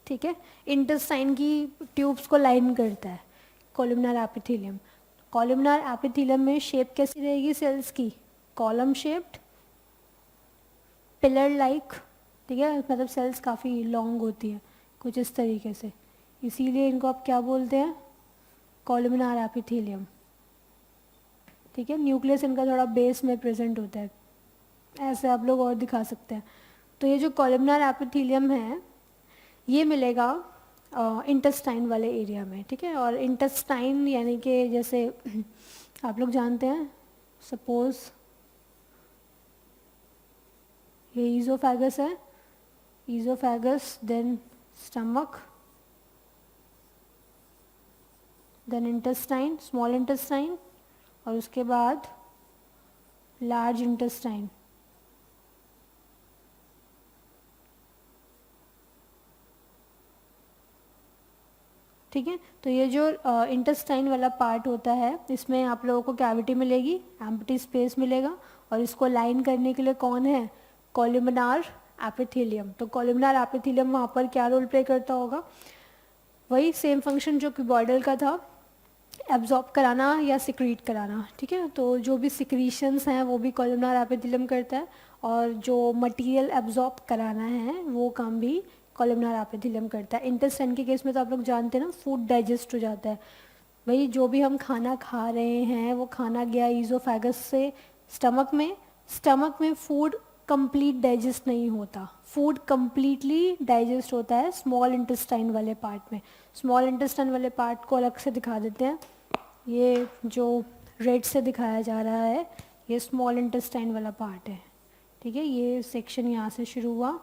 ठीक है। इंटेस्टाइन की ट्यूब्स को लाइन करता है कॉलमनार एपिथेलियम। कॉलमनार एपिथेलियम में शेप कैसी रहेगी सेल्स की? कॉलम शेप्ड, पिलर लाइक, ठीक है। मतलब सेल्स काफ़ी लॉन्ग होती है कुछ इस तरीके से, इसीलिए इनको आप क्या बोलते हैं? कॉलमनार एपिथेलियम, ठीक है। न्यूक्लियस इनका थोड़ा बेस में प्रेजेंट होता है, ऐसे आप लोग और दिखा सकते हैं। तो ये जो कॉलमनार एपिथेलियम है ये मिलेगा इंटेस्टाइन वाले एरिया में, ठीक है। और इंटेस्टाइन यानी कि जैसे आप लोग जानते हैं, सपोज ये ईजोफेगस है, oesophagus, then stomach, then intestine, small intestine, और उसके बाद लार्ज इंटेस्टाइन, ठीक है। तो ये जो इंटेस्टाइन वाला पार्ट होता है इसमें आप लोगों को कैविटी मिलेगी, एम्प्टी स्पेस मिलेगा, और इसको लाइन करने के लिए कौन है? Columnar epithelium. तो कॉलमनार एपिथेलियम वहाँ पर क्या रोल प्ले करता होगा? वही सेम फंक्शन जो क्यूबॉइडल का था, एब्जॉर्ब कराना या सिक्रीट कराना, ठीक है। तो जो भी सिक्रीशंस हैं वो भी कॉलमनार एपिथेलियम करता है, और जो मटेरियल एब्जॉर्ब कराना है वो काम भी कॉलमनार एपिथेलियम करता है। इंटेस्टाइन के केस में तो आप लोग जानते हैं ना, फूड डाइजेस्ट हो जाता है। वही जो भी हम खाना खा रहे हैं वो खाना गया ईजोफेगस से स्टमक में, स्टमक में फूड कंप्लीट डाइजेस्ट नहीं होता, फूड कंप्लीटली डाइजेस्ट होता है स्मॉल इंटेस्टाइन वाले पार्ट में। स्मॉल इंटेस्टाइन वाले पार्ट को अलग से दिखा देते हैं, ये जो रेड से दिखाया जा रहा है ये स्मॉल इंटेस्टाइन वाला पार्ट है, ठीक है। ये सेक्शन यहाँ से शुरू हुआ,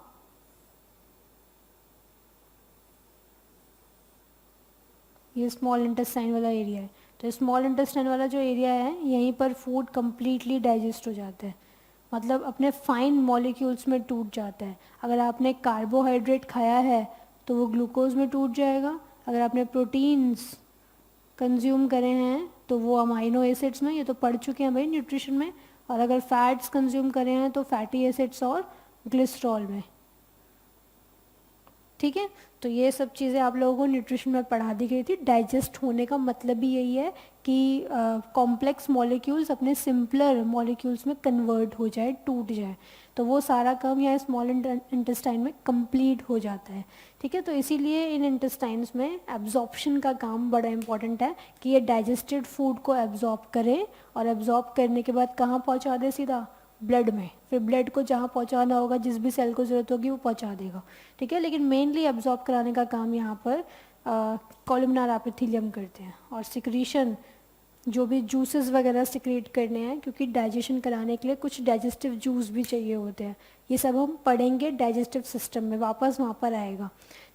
ये स्मॉल इंटेस्टाइन वाला एरिया है। तो स्मॉल इंटेस्टाइन वाला जो एरिया है यहीं पर फूड कंप्लीटली डाइजेस्ट हो जाता है, मतलब अपने फाइन मॉलिक्यूल्स में टूट जाता है। अगर आपने कार्बोहाइड्रेट खाया है तो वो ग्लूकोज में टूट जाएगा, अगर आपने प्रोटीन्स कंज्यूम करे हैं तो वो अमाइनो एसिड्स में, ये तो पढ़ चुके हैं भाई न्यूट्रिशन में, और अगर फैट्स कंज्यूम करे हैं तो फैटी एसिड्स और ग्लिसरॉल में, ठीक है। तो ये सब चीज़ें आप लोगों को न्यूट्रिशन में पढ़ा दी गई थी। डाइजेस्ट होने का मतलब भी यही है कि कॉम्प्लेक्स मॉलिक्यूल्स अपने सिंपलर मॉलिक्यूल्स में कन्वर्ट हो जाए, टूट जाए, तो वो सारा काम यहाँ स्मॉल इंटेस्टाइन में कंप्लीट हो जाता है, ठीक है। तो इसीलिए इन इंटेस्टाइन्स में एब्जॉर्प्शन का काम बड़ा इंपॉर्टेंट है कि ये डाइजेस्टेड फूड को एब्जॉर्ब करें, और एब्जॉर्ब करने के बाद कहाँ पहुँचा दे? सीधा ब्लड में, फिर ब्लड को जहाँ पहुँचाना होगा, जिस भी सेल को ज़रूरत होगी वो पहुँचा देगा, ठीक है। लेकिन मेनली एब्जॉर्ब कराने का काम यहाँ पर कॉलमनार एपिथेलियम करते हैं। और सिक्रीशन, जो भी जूसेस वगैरह सिक्रीट करने हैं, क्योंकि डाइजेशन कराने के लिए कुछ डाइजेस्टिव जूस भी चाहिए होते हैं, ये सब हम पढ़ेंगे डाइजेस्टिव सिस्टम में, वापस वहाँ पर आएगा,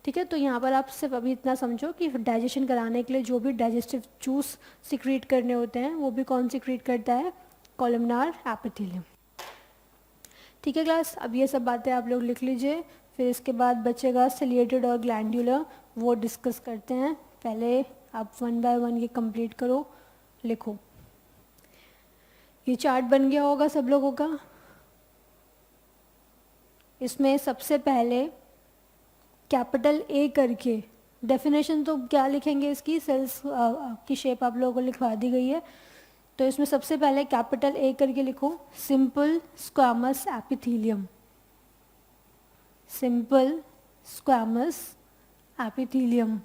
ठीक है। तो यहाँ पर आप सिर्फ अभी इतना समझो कि डाइजेशन कराने के लिए जो भी डाइजेस्टिव जूस सिक्रीट करने होते हैं वो भी कौन सिक्रीट करता है? कॉलमनार एपिथेलियम, ठीक है क्लास। अब ये सब बातें आप लोग लिख लीजिए, फिर इसके बाद बचेगा सिलिएटेड और ग्लैंडुलर, वो डिस्कस करते हैं। पहले आप वन बाय वन ये कंप्लीट करो, लिखो। ये चार्ट बन गया होगा सब लोगों का। इसमें सबसे पहले कैपिटल ए करके डेफिनेशन तो क्या लिखेंगे इसकी, सेल्स की शेप आप लोगों को लिखवा दी गई है। तो इसमें सबसे पहले कैपिटल ए करके लिखो, simple squamous epithelium, simple squamous epithelium.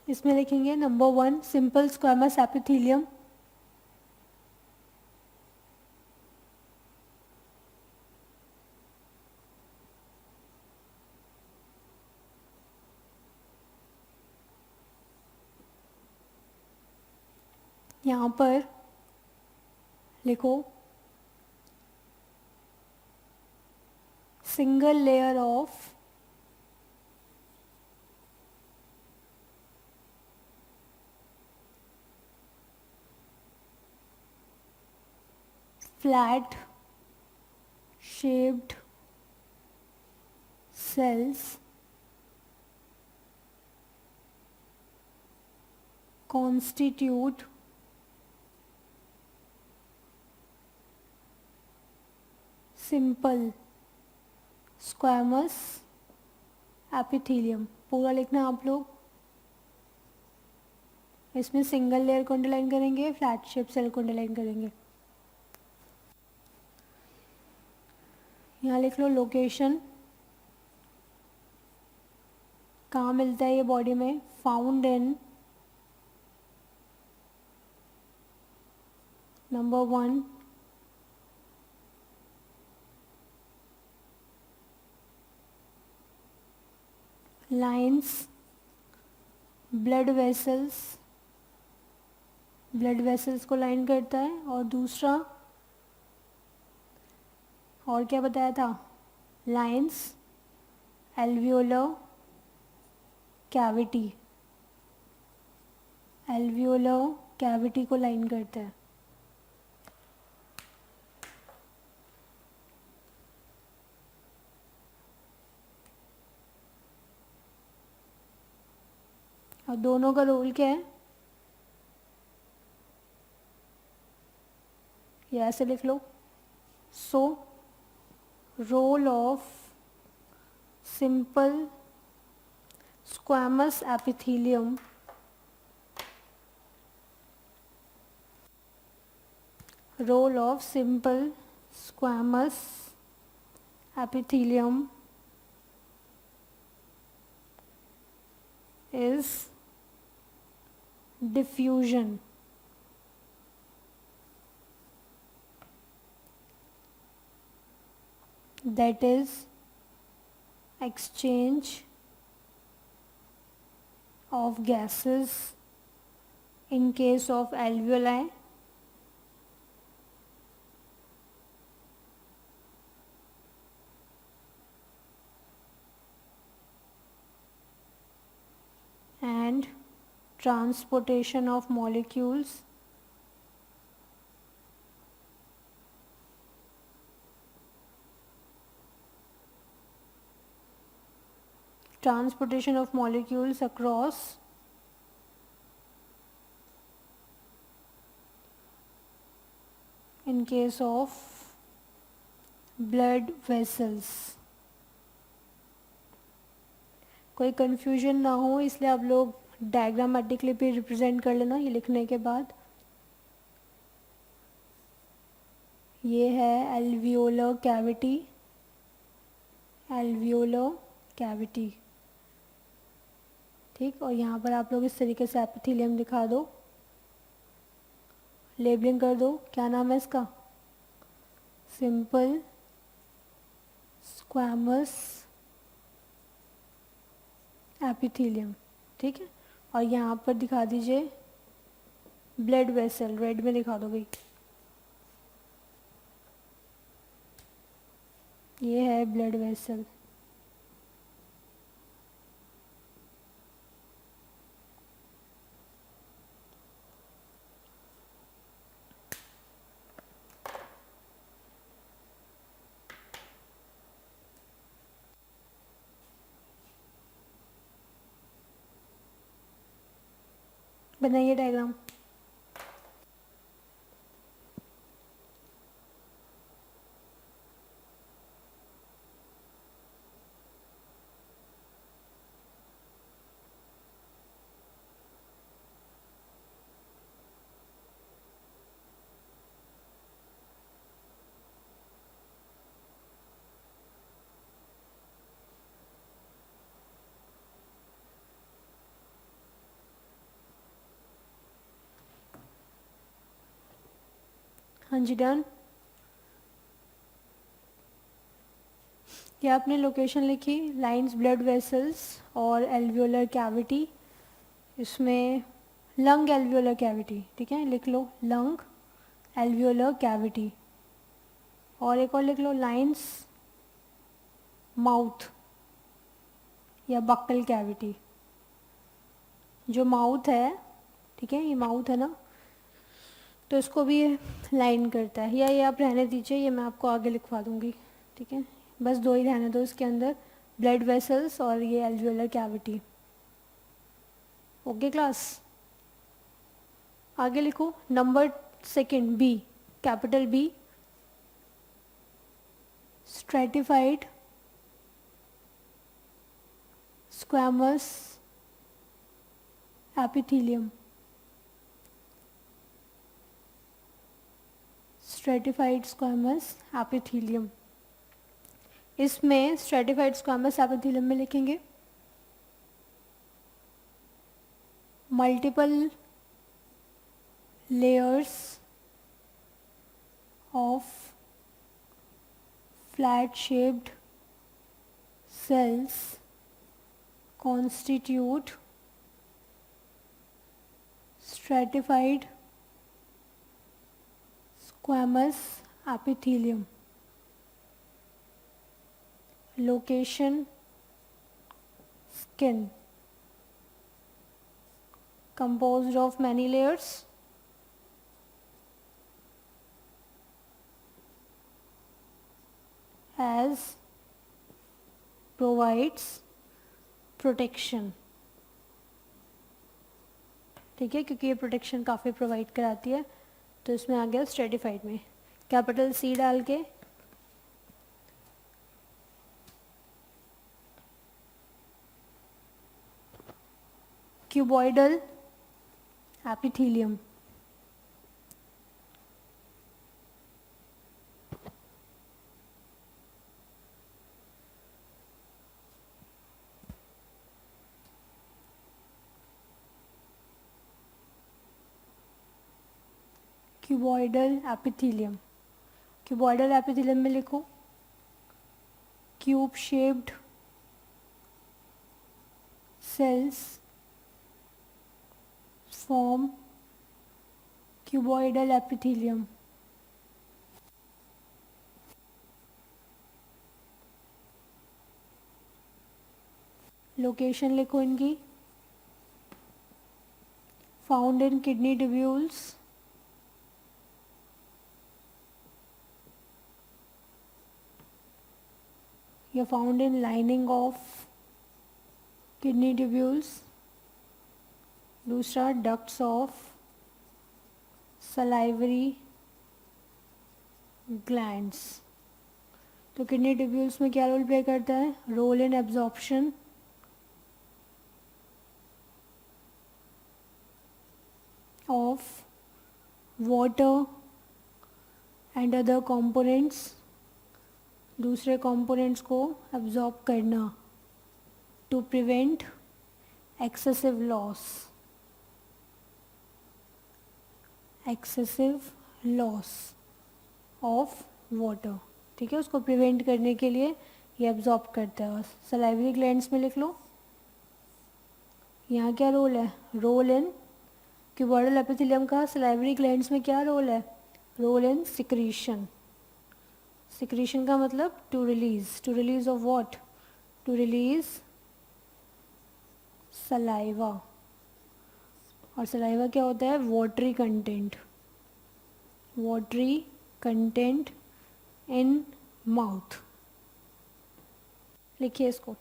इसमें लिखेंगे नंबर 1 सिंपल स्क्वामस एपिथेलियम, यहाँ पर लिखो single layer of flat shaped cells constitute simple squamous epithelium। पूरा लिखना आप लोग। इसमें सिंगल लेयर को अंडरलाइन करेंगे, फ्लैट शेप सेल को अंडरलाइन करेंगे। यहाँ लिख लो लोकेशन, कहाँ मिलता है ये बॉडी में, found in number 1 lines blood vessels को लाइन करता है, और दूसरा और क्या बताया था, लाइन्स एल्वियोलर कैविटी को लाइन करता है। और दोनों का रोल क्या है, ये ऐसे लिख लो। So role of simple squamous epithelium is diffusion। That is exchange of gases in case of alveoli and transportation of molecules across in case of blood vessels। कोई कंफ्यूजन ना हो इसलिए आप लोग डायग्रामेटिकली भी रिप्रेजेंट कर लेना ये लिखने के बाद। ये है एल्वियोलर कैविटी, ठीक। और यहाँ पर आप लोग इस तरीके से एपिथेलियम दिखा दो, लेबलिंग कर दो। क्या नाम है इसका, सिंपल स्क्वैमस एपिथेलियम, ठीक है। और यहाँ पर दिखा दीजिए ब्लड वेसल, रेड में दिखा दो भाई, ये है ब्लड वेसल। बनाइए डायग्राम। हाँ जी डन। ये आपने लोकेशन लिखी, लाइंस ब्लड वेसल्स और एल्वियोलर कैविटी। इसमें लंग एल्वियोलर कैविटी, ठीक है, लिख लो लंग एल्वियोलर कैविटी। और एक और लिख लो लाइंस माउथ या बक्कल कैविटी। जो माउथ है, ठीक है, ये माउथ है ना, तो इसको भी ये लाइन करता है, या ये आप रहने दीजिए, ये मैं आपको आगे लिखवा दूंगी, ठीक है, बस दो ही रहने दो इसके अंदर, ब्लड वेसल्स और ये एल्वियोलर कैविटी। ओके क्लास, आगे लिखो number second B, capital B, stratified squamous epithelium. Stratified squamous epithelium, इसमें स्ट्रेटिफाइड स्क्वैमस एपिथेलियम में लिखेंगे multiple layers of flat shaped cells constitute stratified squamous epithelium. Location skin, composed of many layers, as provides protection, ठीक है, क्योंकि ये प्रोटेक्शन काफ़ी प्रोवाइड कराती है, तो इसमें आ गया स्ट्रेटिफाइड में कैपिटल सी डाल के। Cuboidal epithelium, cuboidal epithelium, cuboidal epithelium में लिखो cube shaped cells form cuboidal epithelium. Location लिखो इनकी, फाउंड इन किडनी ट्यूब्यूल्स, या found in lining of kidney tubules. दूसरा डक्ट्स ऑफ सलाइवरी ग्लैंड्स, तो किडनी ट्यूब्यूल्स में क्या रोल प्ले करता है, role in absorption of water and other components, दूसरे कंपोनेंट्स को एब्जॉर्ब करना, to prevent excessive loss, excessive loss of water, ठीक है, उसको प्रिवेंट करने के लिए ये एब्जॉर्ब करता है। सलाइवरी ग्लैंड्स में लिख लो, यहाँ क्या रोल है, रोल इन क्यूबॉइडल एपिथेलियम का सलाइवरी ग्लैंड्स में क्या रोल है, रोल इन सिक्रीशन। सिक्रीशन का मतलब to release of what, to release saliva, और सलाइवा क्या होता है, वाटरी कंटेंट इन माउथ। लिखिए इसको,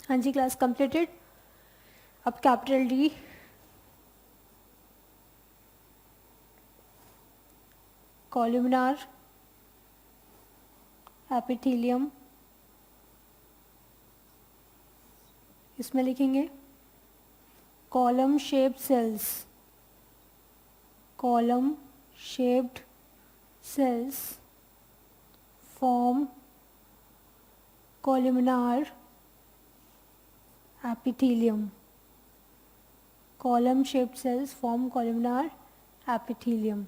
हाँ जी क्लास कंप्लीटेड। अब कैपिटल डी, कॉलमनार एपिथेलियम इसमें लिखेंगे column shaped cells, column shaped cells form columnar epithelium. Column shaped cells form columnar epithelium.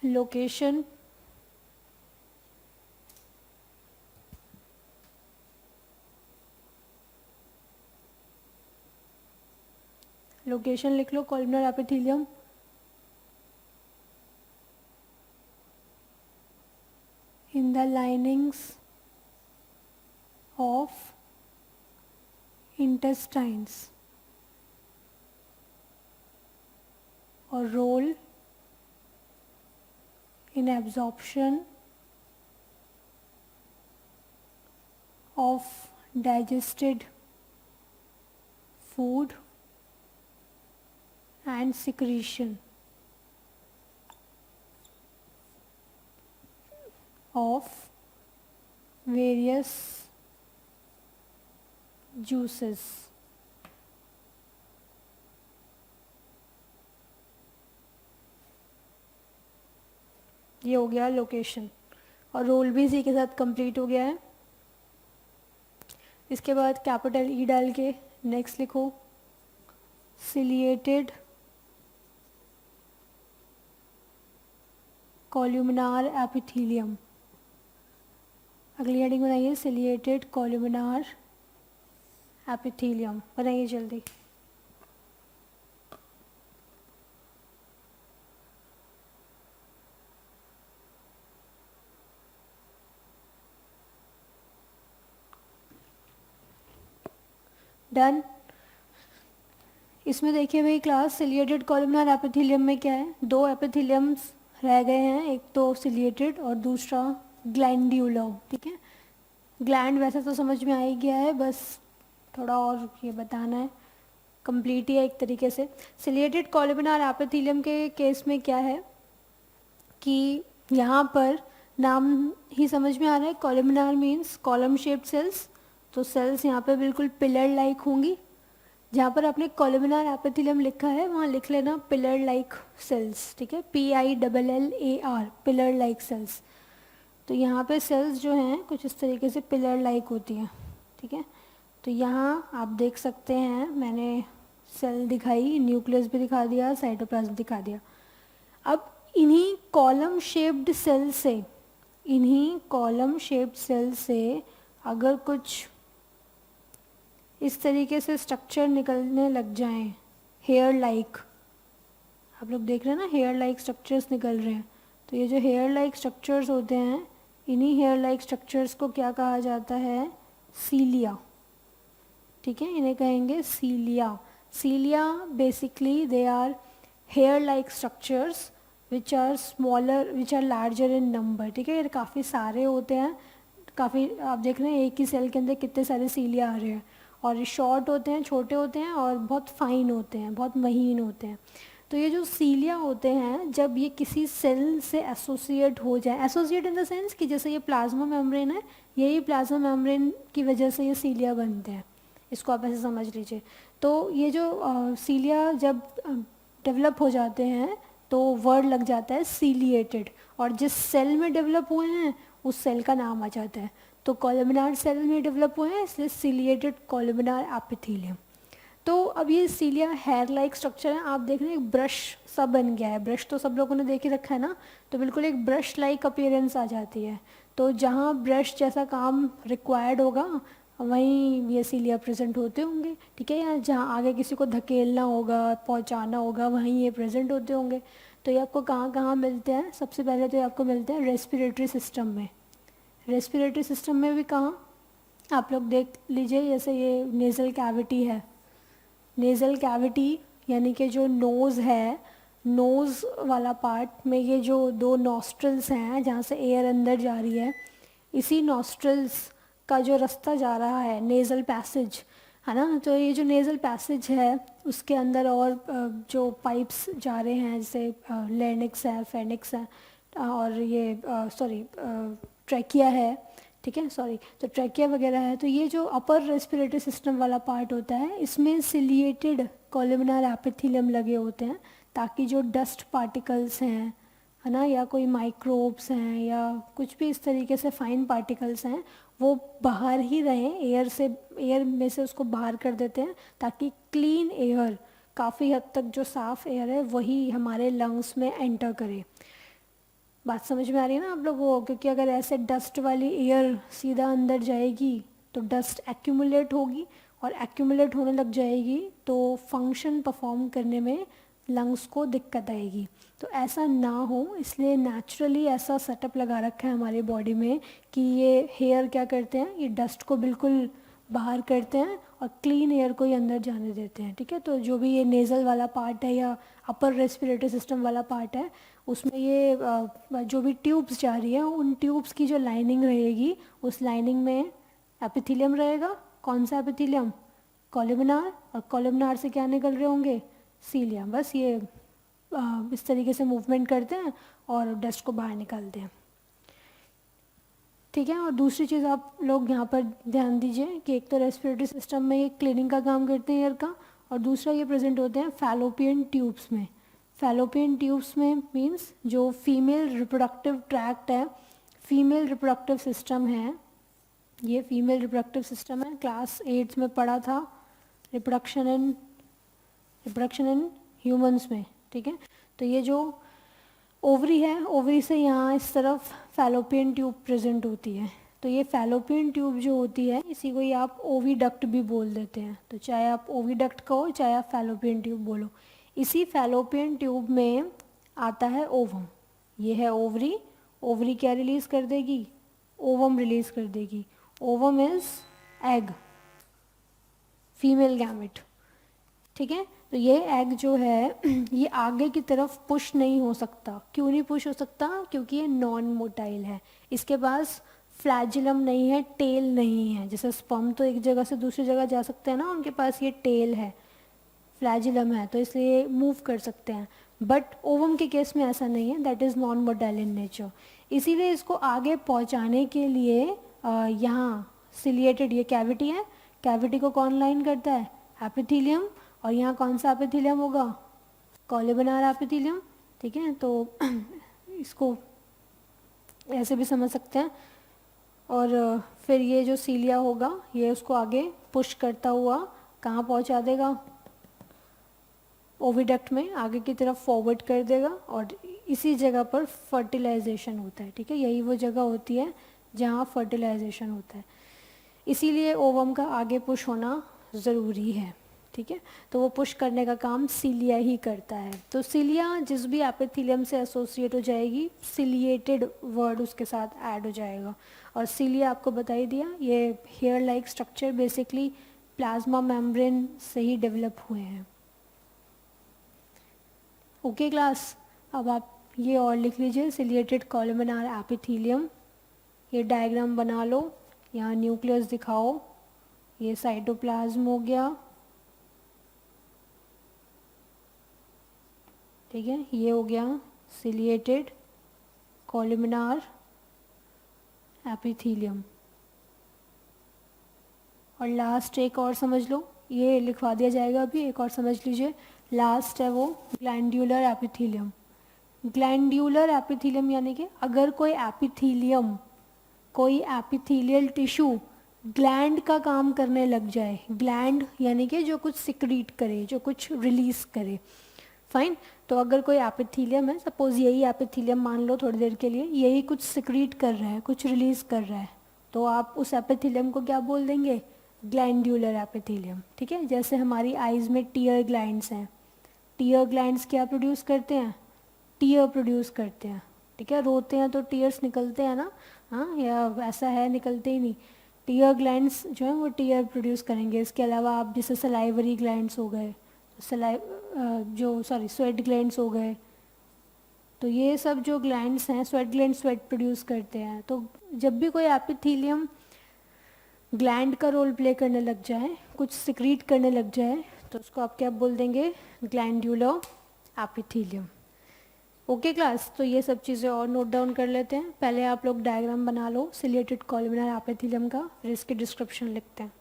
Location, location लिख लो columnar epithelium, in the linings of intestines, और role in absorption of digested food and secretion of various juices. ये हो गया लोकेशन, और रोल भी इसी के साथ कंप्लीट हो गया है। इसके बाद कैपिटल ई डाल के नेक्स्ट लिखो ciliated columnar epithelium। अगली हेडिंग बनाइए ciliated columnar epithelium, बनाइए जल्दी। डन। इसमें देखिए भाई क्लास, सिलिएटेड कॉलमनर एपिथेलियम में क्या है, दो एपिथेलियम्स रह गए हैं, एक तो सिलिएटेड और दूसरा ग्लैंड्यूलर। ठीक है, ग्लैंड वैसे तो समझ में आ ही गया है, बस थोड़ा और ये बताना है, कंप्लीट ही है एक तरीके से। सिलिएटेड कॉलमनर एपिथेलियम के केस में क्या है कि यहाँ पर नाम ही समझ में आ रहा है, columnar means column shaped cells, तो सेल्स यहाँ पे बिल्कुल पिलर लाइक होंगी। जहाँ पर आपने कॉलमनर एपिथेलियम लिखा है वहाँ लिख लेना पिलर लाइक सेल्स। ठीक है, PILLAR, पिलर लाइक सेल्स। तो यहाँ पे सेल्स जो हैं कुछ इस तरीके से पिलर लाइक होती हैं। ठीक है, तो यहाँ आप देख सकते हैं मैंने सेल दिखाई, न्यूक्लियस भी दिखा दिया, साइटोप्लाज्म दिखा दिया। अब इन्हीं कॉलम शेप्ड सेल से, इन्हीं कॉलम शेप्ड सेल से अगर कुछ इस तरीके से स्ट्रक्चर निकलने लग जाएं, हेयर लाइक, आप लोग देख रहे हैं ना हेयर लाइक स्ट्रक्चर्स निकल रहे हैं, तो ये जो हेयर लाइक स्ट्रक्चर्स होते हैं, इन्हीं हेयर लाइक स्ट्रक्चर्स को क्या कहा जाता है, सीलिया। ठीक है, इन्हें कहेंगे cilia. Cilia basically they are hair like structures which are smaller, which are larger in number. ठीक है, ये काफ़ी सारे होते हैं, काफ़ी आप देख रहे हैं एक ही सेल के अंदर कितने सारे सीलिया आ रहे हैं, और ये शॉर्ट होते हैं, छोटे होते हैं, और बहुत फाइन होते हैं, बहुत महीन होते हैं। तो ये जो सीलिया होते हैं जब ये किसी सेल से एसोसिएट हो जाए, एसोसिएट इन द सेंस कि जैसे ये प्लाज्मा मेम्ब्रेन है, यही प्लाज्मा मेम्ब्रेन की वजह से ये सीलिया बनते हैं, इसको आप ऐसे समझ लीजिए। तो ये जो सीलिया जब डेवलप हो जाते हैं तो वर्ड लग जाता है सीलिएटेड, और जिस सेल में डेवलप हुए हैं उस सेल का नाम आ जाता है। तो कॉलमनार सेल में डेवलप हुए हैं इसलिए सिलिएटेड कॉलमनार एपिथेलियम। तो अब ये सीलिया हेयर लाइक स्ट्रक्चर है, आप देख रहे हैं एक ब्रश सा बन गया है, ब्रश तो सब लोगों ने देख ही रखा है ना, तो बिल्कुल एक ब्रश लाइक अपीयरेंस आ जाती है। तो जहाँ ब्रश जैसा काम रिक्वायर्ड होगा वहीं ये सीलिया प्रेजेंट होते होंगे। ठीक है, या जहाँ आगे किसी को धकेलना होगा, पहुँचाना होगा, वहीं ये प्रेजेंट होते होंगे। तो ये आपको कहाँ कहाँ मिलते हैं, सबसे पहले तो ये आपको मिलते हैं रेस्पिरेटरी सिस्टम में। रेस्पिरेटरी सिस्टम में भी कहाँ, आप लोग देख लीजिए, जैसे ये नेज़ल कैविटी है, नेज़ल कैविटी यानी कि जो नोज़ है, नोज़ वाला पार्ट में ये जो दो नॉस्ट्रल्स हैं जहाँ से एयर अंदर जा रही है, इसी नॉस्ट्रल्स का जो रास्ता जा रहा है नेज़ल पैसेज है ना, तो ये जो नेज़ल पैसेज है उसके अंदर और जो पाइप्स जा रहे हैं, जैसे लेनिक्स है, फेनिक्स है, और ये ट्रैकिया है, ठीक है, सॉरी, तो ट्रैकिया वगैरह है। तो ये जो अपर रेस्पिरेटरी सिस्टम वाला पार्ट होता है, इसमें सिलिएटेड कॉलमनार एपिथेलियम लगे होते हैं, ताकि जो डस्ट पार्टिकल्स हैं, है ना, या कोई माइक्रोब्स हैं या कुछ भी इस तरीके से फाइन पार्टिकल्स हैं, वो बाहर ही रहें, एयर में से उसको बाहर कर देते हैं, ताकि क्लीन एयर, काफ़ी हद तक जो साफ़ एयर है वही हमारे लंग्स में एंटर करे। बात समझ में आ रही है ना आप लोगों को? क्योंकि अगर ऐसे डस्ट वाली एयर सीधा अंदर जाएगी तो डस्ट एक्यूमुलेट होगी, और एक्यूमुलेट होने लग जाएगी तो फंक्शन परफॉर्म करने में लंग्स को दिक्कत आएगी। तो ऐसा ना हो, इसलिए नेचुरली ऐसा सेटअप लगा रखा है हमारी बॉडी में कि ये हेयर क्या करते हैं, ये डस्ट को बिल्कुल बाहर करते हैं और क्लीन एयर को ही अंदर जाने देते हैं, ठीक है। तो जो भी ये नेज़ल वाला पार्ट है या अपर रेस्पिरेटरी सिस्टम वाला पार्ट है, उसमें ये जो भी ट्यूब्स जा रही है, उन ट्यूब्स की जो लाइनिंग रहेगी, उस लाइनिंग में एपिथेलियम रहेगा। कौन सा एपिथेलियम? कॉलमनार। और कॉलमनार से क्या निकल रहे होंगे? सीलिया। बस ये इस तरीके से मूवमेंट करते हैं और डस्ट को बाहर निकालते हैं, ठीक है। और दूसरी चीज़ आप लोग यहाँ पर ध्यान दीजिए कि एक तो रेस्पिरेटरी सिस्टम में ये क्लीनिंग का काम करते हैं एयर का, और दूसरा ये प्रेजेंट होते हैं फैलोपियन ट्यूब्स में। फैलोपियन ट्यूब्स में मीन्स जो फीमेल रिप्रोडक्टिव ट्रैक्ट है, फीमेल रिप्रोडक्टिव सिस्टम है, ये फीमेल रिप्रोडक्टिव सिस्टम है, क्लास 8 में पढ़ा था, रिप्रोडक्शन इन ह्यूमंस में, ठीक है। तो ये जो ओवरी है, ओवरी से यहाँ इस तरफ फैलोपियन ट्यूब प्रेजेंट होती है। तो ये फैलोपियन ट्यूब जो होती है, इसी को ही आप ओविडक्ट भी बोल देते हैं। तो चाहे आप ओविडक्ट कहो, चाहे आप फैलोपियन ट्यूब बोलो, इसी फैलोपियन ट्यूब में आता है ओवम। ये है ओवरी, ओवरी क्या रिलीज कर देगी? ओवम रिलीज कर देगी। Ovum is egg, female gamete, ठीक है। तो ये एग जो है ये आगे की तरफ पुश नहीं हो सकता। क्यों नहीं पुश हो सकता? क्योंकि ये नॉन मोटाइल है, इसके पास फ्लैजिलम नहीं है, टेल नहीं है। जैसे स्पर्म तो एक जगह से दूसरी जगह जा सकते हैं ना, उनके पास ये टेल है, फ्लैजिलम है, तो इसलिए मूव कर सकते हैं। बट ओवम के केस में ऐसा नहीं है, that is non motile in nature. इसीलिए इसको आगे पहुंचाने के लिए यहाँ सिलिएटेड ये कैविटी है, कैविटी को कौन लाइन करता है? एपिथेलियम। और यहाँ कौन सा एपिथेलियम होगा? कॉलमनार एपिथेलियम, ठीक है। तो इसको ऐसे भी समझ सकते हैं। और फिर ये जो सीलिया होगा, ये उसको आगे पुश करता हुआ कहाँ पहुँचा देगा? ओविडक्ट में आगे की तरफ फॉरवर्ड कर देगा, और इसी जगह पर फर्टिलाइजेशन होता है, ठीक है। यही वो जगह होती है जहाँ फर्टिलाइजेशन होता है, इसीलिए ओवम का आगे पुश होना ज़रूरी है, ठीक है। तो वो पुश करने का काम सीलिया ही करता है। तो सीलिया जिस भी एपिथेलियम से एसोसिएट हो जाएगी, सिलिएटेड वर्ड उसके साथ ऐड हो जाएगा। और सीलिया आपको बता ही दिया, ये hair like structure basically plasma membrane से ही डेवलप हुए हैं। ओके क्लास, अब आप ये और लिख लीजिए, सिलिएटेड कॉलमनार एपिथेलियम। ये डायग्राम बना लो, यहाँ न्यूक्लियस दिखाओ, ये साइटोप्लाज्म हो गया, ठीक है। ये हो गया सिलिएटेड कॉलमनार एपिथेलियम। और लास्ट एक और समझ लो, ये लिखवा दिया जाएगा अभी, एक और समझ लीजिए। लास्ट है वो ग्लैंड्यूलर एपिथेलियम। ग्लैंड्यूलर एपिथेलियम यानी कि अगर कोई एपिथेलियम, कोई एपिथेलियल टिश्यू ग्लैंड का काम करने लग जाए, ग्लैंड यानी कि जो कुछ सिक्रीट करे, जो कुछ रिलीज करे, फाइन। तो अगर कोई एपिथेलियम है, सपोज यही एपिथेलियम मान लो थोड़ी देर के लिए, यही कुछ सिक्रीट कर रहा है, कुछ रिलीज कर रहा है, तो आप उस एपिथेलियम को क्या बोल देंगे? ग्लैंड्यूलर एपिथेलियम, ठीक है। जैसे हमारी आइज़ में टीयर ग्लैंड्स हैं, टीयर ग्लैंड्स क्या प्रोड्यूस करते हैं? टीयर प्रोड्यूस करते हैं, ठीक है। रोते हैं तो टीयर्स निकलते हैं ना, हाँ, या ऐसा है निकलते ही नहीं। टीयर ग्लैंड्स जो है वो टीयर प्रोड्यूस करेंगे। इसके अलावा आप जैसे सलाइवरी ग्लैंड्स हो गए, स्वेट ग्लैंड्स हो गए, तो ये सब जो ग्लैंड्स हैं, स्वेट ग्लैंड स्वेट प्रोड्यूस करते हैं। तो जब भी कोई एपिथेलियम ग्लैंड का रोल प्ले करने लग जाए, कुछ सिक्रीट करने लग जाए, तो उसको आप क्या बोल देंगे? Glandular epithelium. ओके क्लास, तो ये सब चीज़ें और नोट डाउन कर लेते हैं। पहले आप लोग डायग्राम बना लो सिलिएटेड कॉलमनार एपिथेलियम का, फिर इसकी डिस्क्रिप्शन लिखते हैं।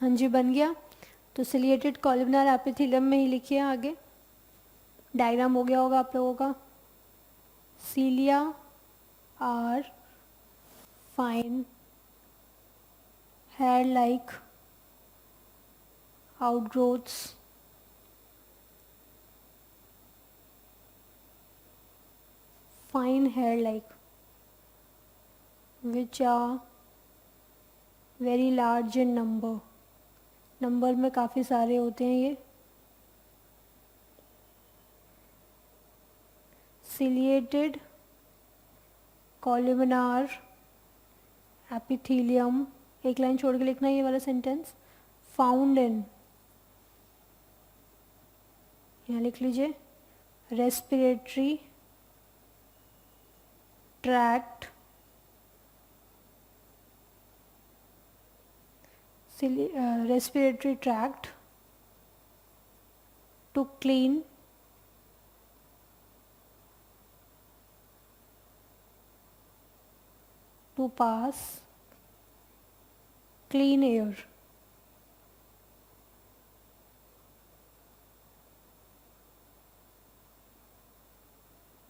हाँ जी, बन गया। तो सिलिएटेड कॉलमनार एपिथेलियम में ही लिखिए आगे। डायग्राम हो गया होगा आप लोगों का। Cilia are fine hair like outgrowths fine hair like which are very large in number, number में काफ़ी सारे होते हैं ये। ciliated columnar epithelium, एक लाइन छोड़ के लिखना ये वाला सेंटेंस, फाउंड इन, यहाँ लिख लीजिए, respiratory tract, respiratory tract to clean to pass clean air.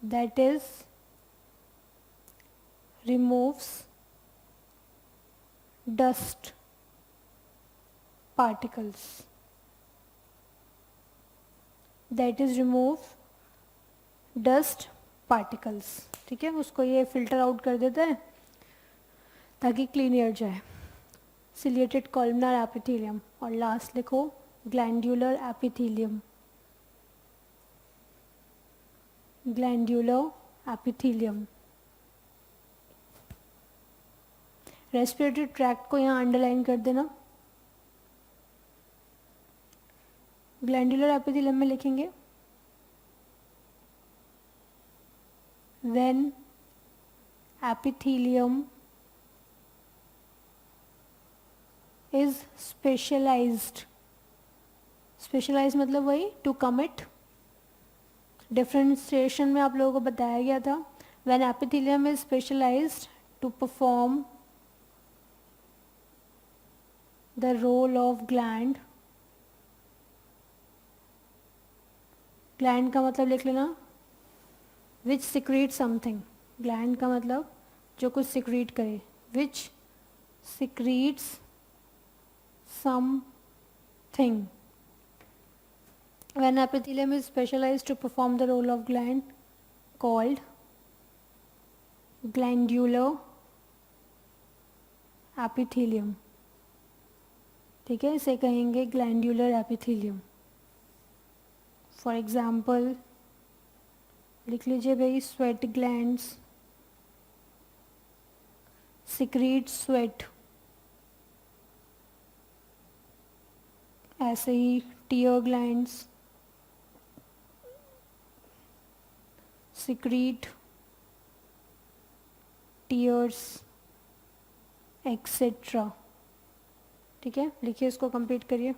That is removes dust particles. That is remove dust particles. ठीक है, उसको ये फिल्टर आउट कर देता है ताकि क्लीन एयर जाए। सिलिएटेड कॉलमनार एपिथेलियम, और लास्ट लिखो glandular epithelium, glandular epithelium. Respiratory tract को यहाँ अंडरलाइन कर देना। ग्लैंड्यूलर एपिथेलियम में लिखेंगे when epithelium is specialized, specialise मतलब वही टू कमिट, डिफ्रेंशिएशन में आप लोगों को बताया गया था। when epithelium is specialized to perform the role of gland, gland का मतलब लिख लेना विच सिक्रीट समथिंग, ग्लैंड का मतलब जो कुछ सिक्रीट करे, which secretes something. When epithelium is specialized to perform the role of gland called glandular epithelium, ठीक है, इसे कहेंगे ग्लैंड्यूलर एपिथेलियम। फॉर एग्जाम्पल लिख लीजिए भाई, स्वेट ग्लैंड्स सिक्रीट स्वेट, ऐसे ही tear glands secrete tears etcetera. ठीक है, लिखिए, इसको कंप्लीट करिए।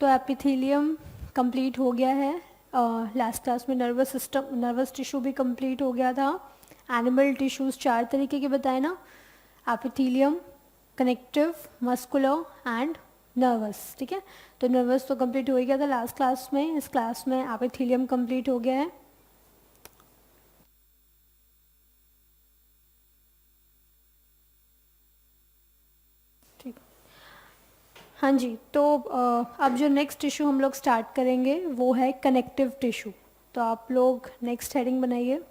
तो एपिथेलियम कंप्लीट हो गया है। लास्ट क्लास में नर्वस सिस्टम, नर्वस टिश्यू भी कंप्लीट हो गया था। एनिमल टिश्यूज़ 4 तरीके के बताए ना, epithelium, connective, muscular and nervous, ठीक है। तो नर्वस तो कंप्लीट हो ही गया था लास्ट क्लास में, इस क्लास में एपिथेलियम कंप्लीट हो गया है। ठीक, हाँ जी। तो अब जो नेक्स्ट टिश्यू हम लोग स्टार्ट करेंगे वो है कनेक्टिव टिश्यू। तो आप लोग नेक्स्ट हेडिंग बनाइए,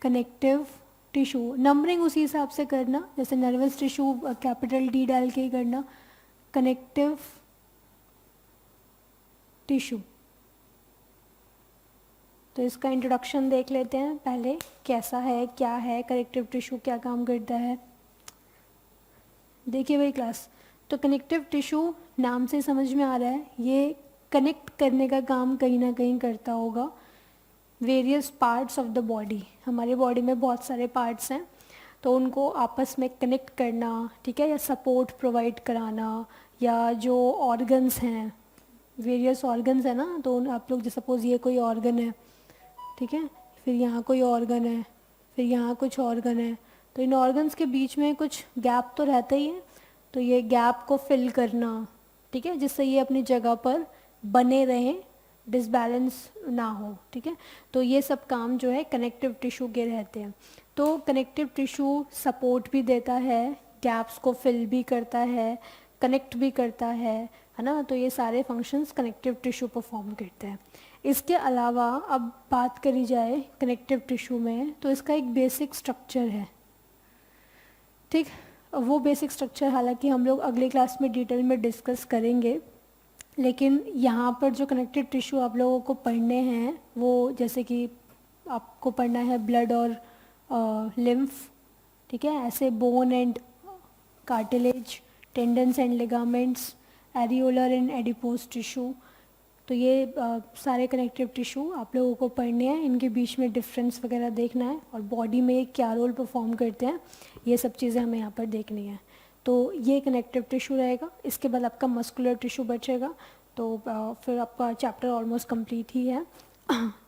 कनेक्टिव टिश्यू। नंबरिंग उसी हिसाब से करना, जैसे नर्वस टिश्यू कैपिटल डी डाल के ही करना। कनेक्टिव टिश्यू, तो इसका इंट्रोडक्शन देख लेते हैं पहले, कैसा है, क्या है कनेक्टिव टिश्यू, क्या काम करता है। देखिए भाई क्लास, तो कनेक्टिव टिश्यू नाम से समझ में आ रहा है, ये कनेक्ट करने का काम कहीं ना कहीं करता होगा various parts of the body. हमारे बॉडी में बहुत सारे पार्ट्स हैं, तो उनको आपस में कनेक्ट करना, ठीक है, या सपोर्ट प्रोवाइड कराना, या जो ऑर्गन्स हैं, वेरियस ऑर्गन्स है ना, तो आप लोग जैसे सपोज ये कोई ऑर्गन है, ठीक है, फिर यहाँ कोई ऑर्गन है, फिर यहाँ कुछ ऑर्गन है, तो इन ऑर्गन्स के बीच में कुछ गैप तो रहता ही है, तो ये गैप को फिल करना, ठीक है, जिससे ये अपनी जगह पर बने रहें, डिसबैलेंस ना हो, ठीक है। तो ये सब काम जो है कनेक्टिव टिश्यू के रहते हैं। तो कनेक्टिव टिश्यू सपोर्ट भी देता है, गैप्स को फिल भी करता है, कनेक्ट भी करता है ना, तो ये सारे फंक्शंस कनेक्टिव टिश्यू परफॉर्म करते हैं। इसके अलावा अब बात करी जाए कनेक्टिव टिश्यू में, तो इसका एक बेसिक स्ट्रक्चर है, ठीक। वो बेसिक स्ट्रक्चर हालांकि हम लोग अगली क्लास में डिटेल में डिस्कस करेंगे, लेकिन यहाँ पर जो कनेक्टिव टिश्यू आप लोगों को पढ़ने हैं वो जैसे कि आपको पढ़ना है ब्लड और लिम्फ, ठीक है, ऐसे bone and cartilage, tendons and ligaments, areolar and adipose tissue, तो ये सारे कनेक्टिव टिश्यू आप लोगों को पढ़ने हैं, इनके बीच में डिफरेंस वगैरह देखना है, और बॉडी में ये क्या रोल परफॉर्म करते हैं, ये सब चीज़ें हमें यहाँ पर देखनी है। तो ये कनेक्टिव टिश्यू रहेगा। इसके बाद आपका मस्कुलर टिश्यू बचेगा, तो फिर आपका चैप्टर ऑलमोस्ट कंप्लीट ही है,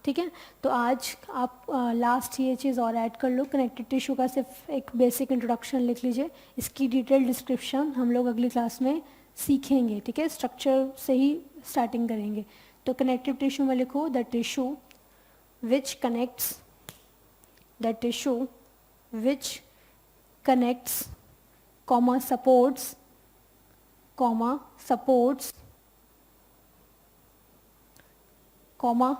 ठीक है। तो आज आप लास्ट ये चीज़ और ऐड कर लो, कनेक्टिव टिश्यू का सिर्फ एक बेसिक इंट्रोडक्शन लिख लीजिए, इसकी डिटेल डिस्क्रिप्शन हम लोग अगली क्लास में सीखेंगे, ठीक है, स्ट्रक्चर से ही स्टार्टिंग करेंगे। तो कनेक्टिव टिश्यू में लिखो the tissue which connects, the tissue which connects, comma supports, comma supports, comma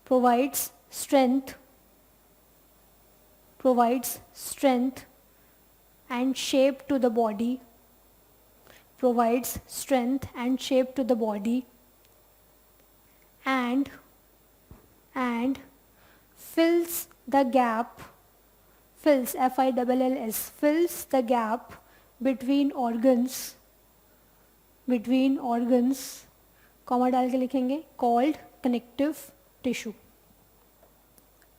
provides strength, provides strength and shape to the body, provides strength and shape to the body, and fills the gap, fills, Fills, fills the gap between organs, comma डाल के लिखेंगे, called connective tissue,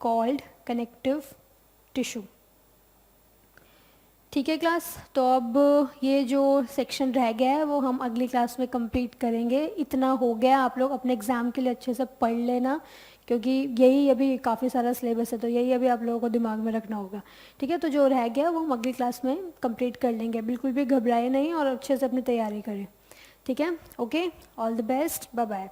called connective tissue, ठीक है क्लास। तो अब ये जो सेक्शन रह गया है वो हम अगली क्लास में कंप्लीट करेंगे। इतना हो गया, आप लोग अपने एग्ज़ाम के लिए अच्छे से पढ़ लेना, क्योंकि यही अभी काफ़ी सारा सिलेबस है, तो यही अभी आप लोगों को दिमाग में रखना होगा, ठीक है। तो जो रह गया वो हम अगली क्लास में कंप्लीट कर लेंगे, बिल्कुल भी घबराए नहीं और अच्छे से अपनी तैयारी करें, ठीक है। Okay, all the best, bye bye.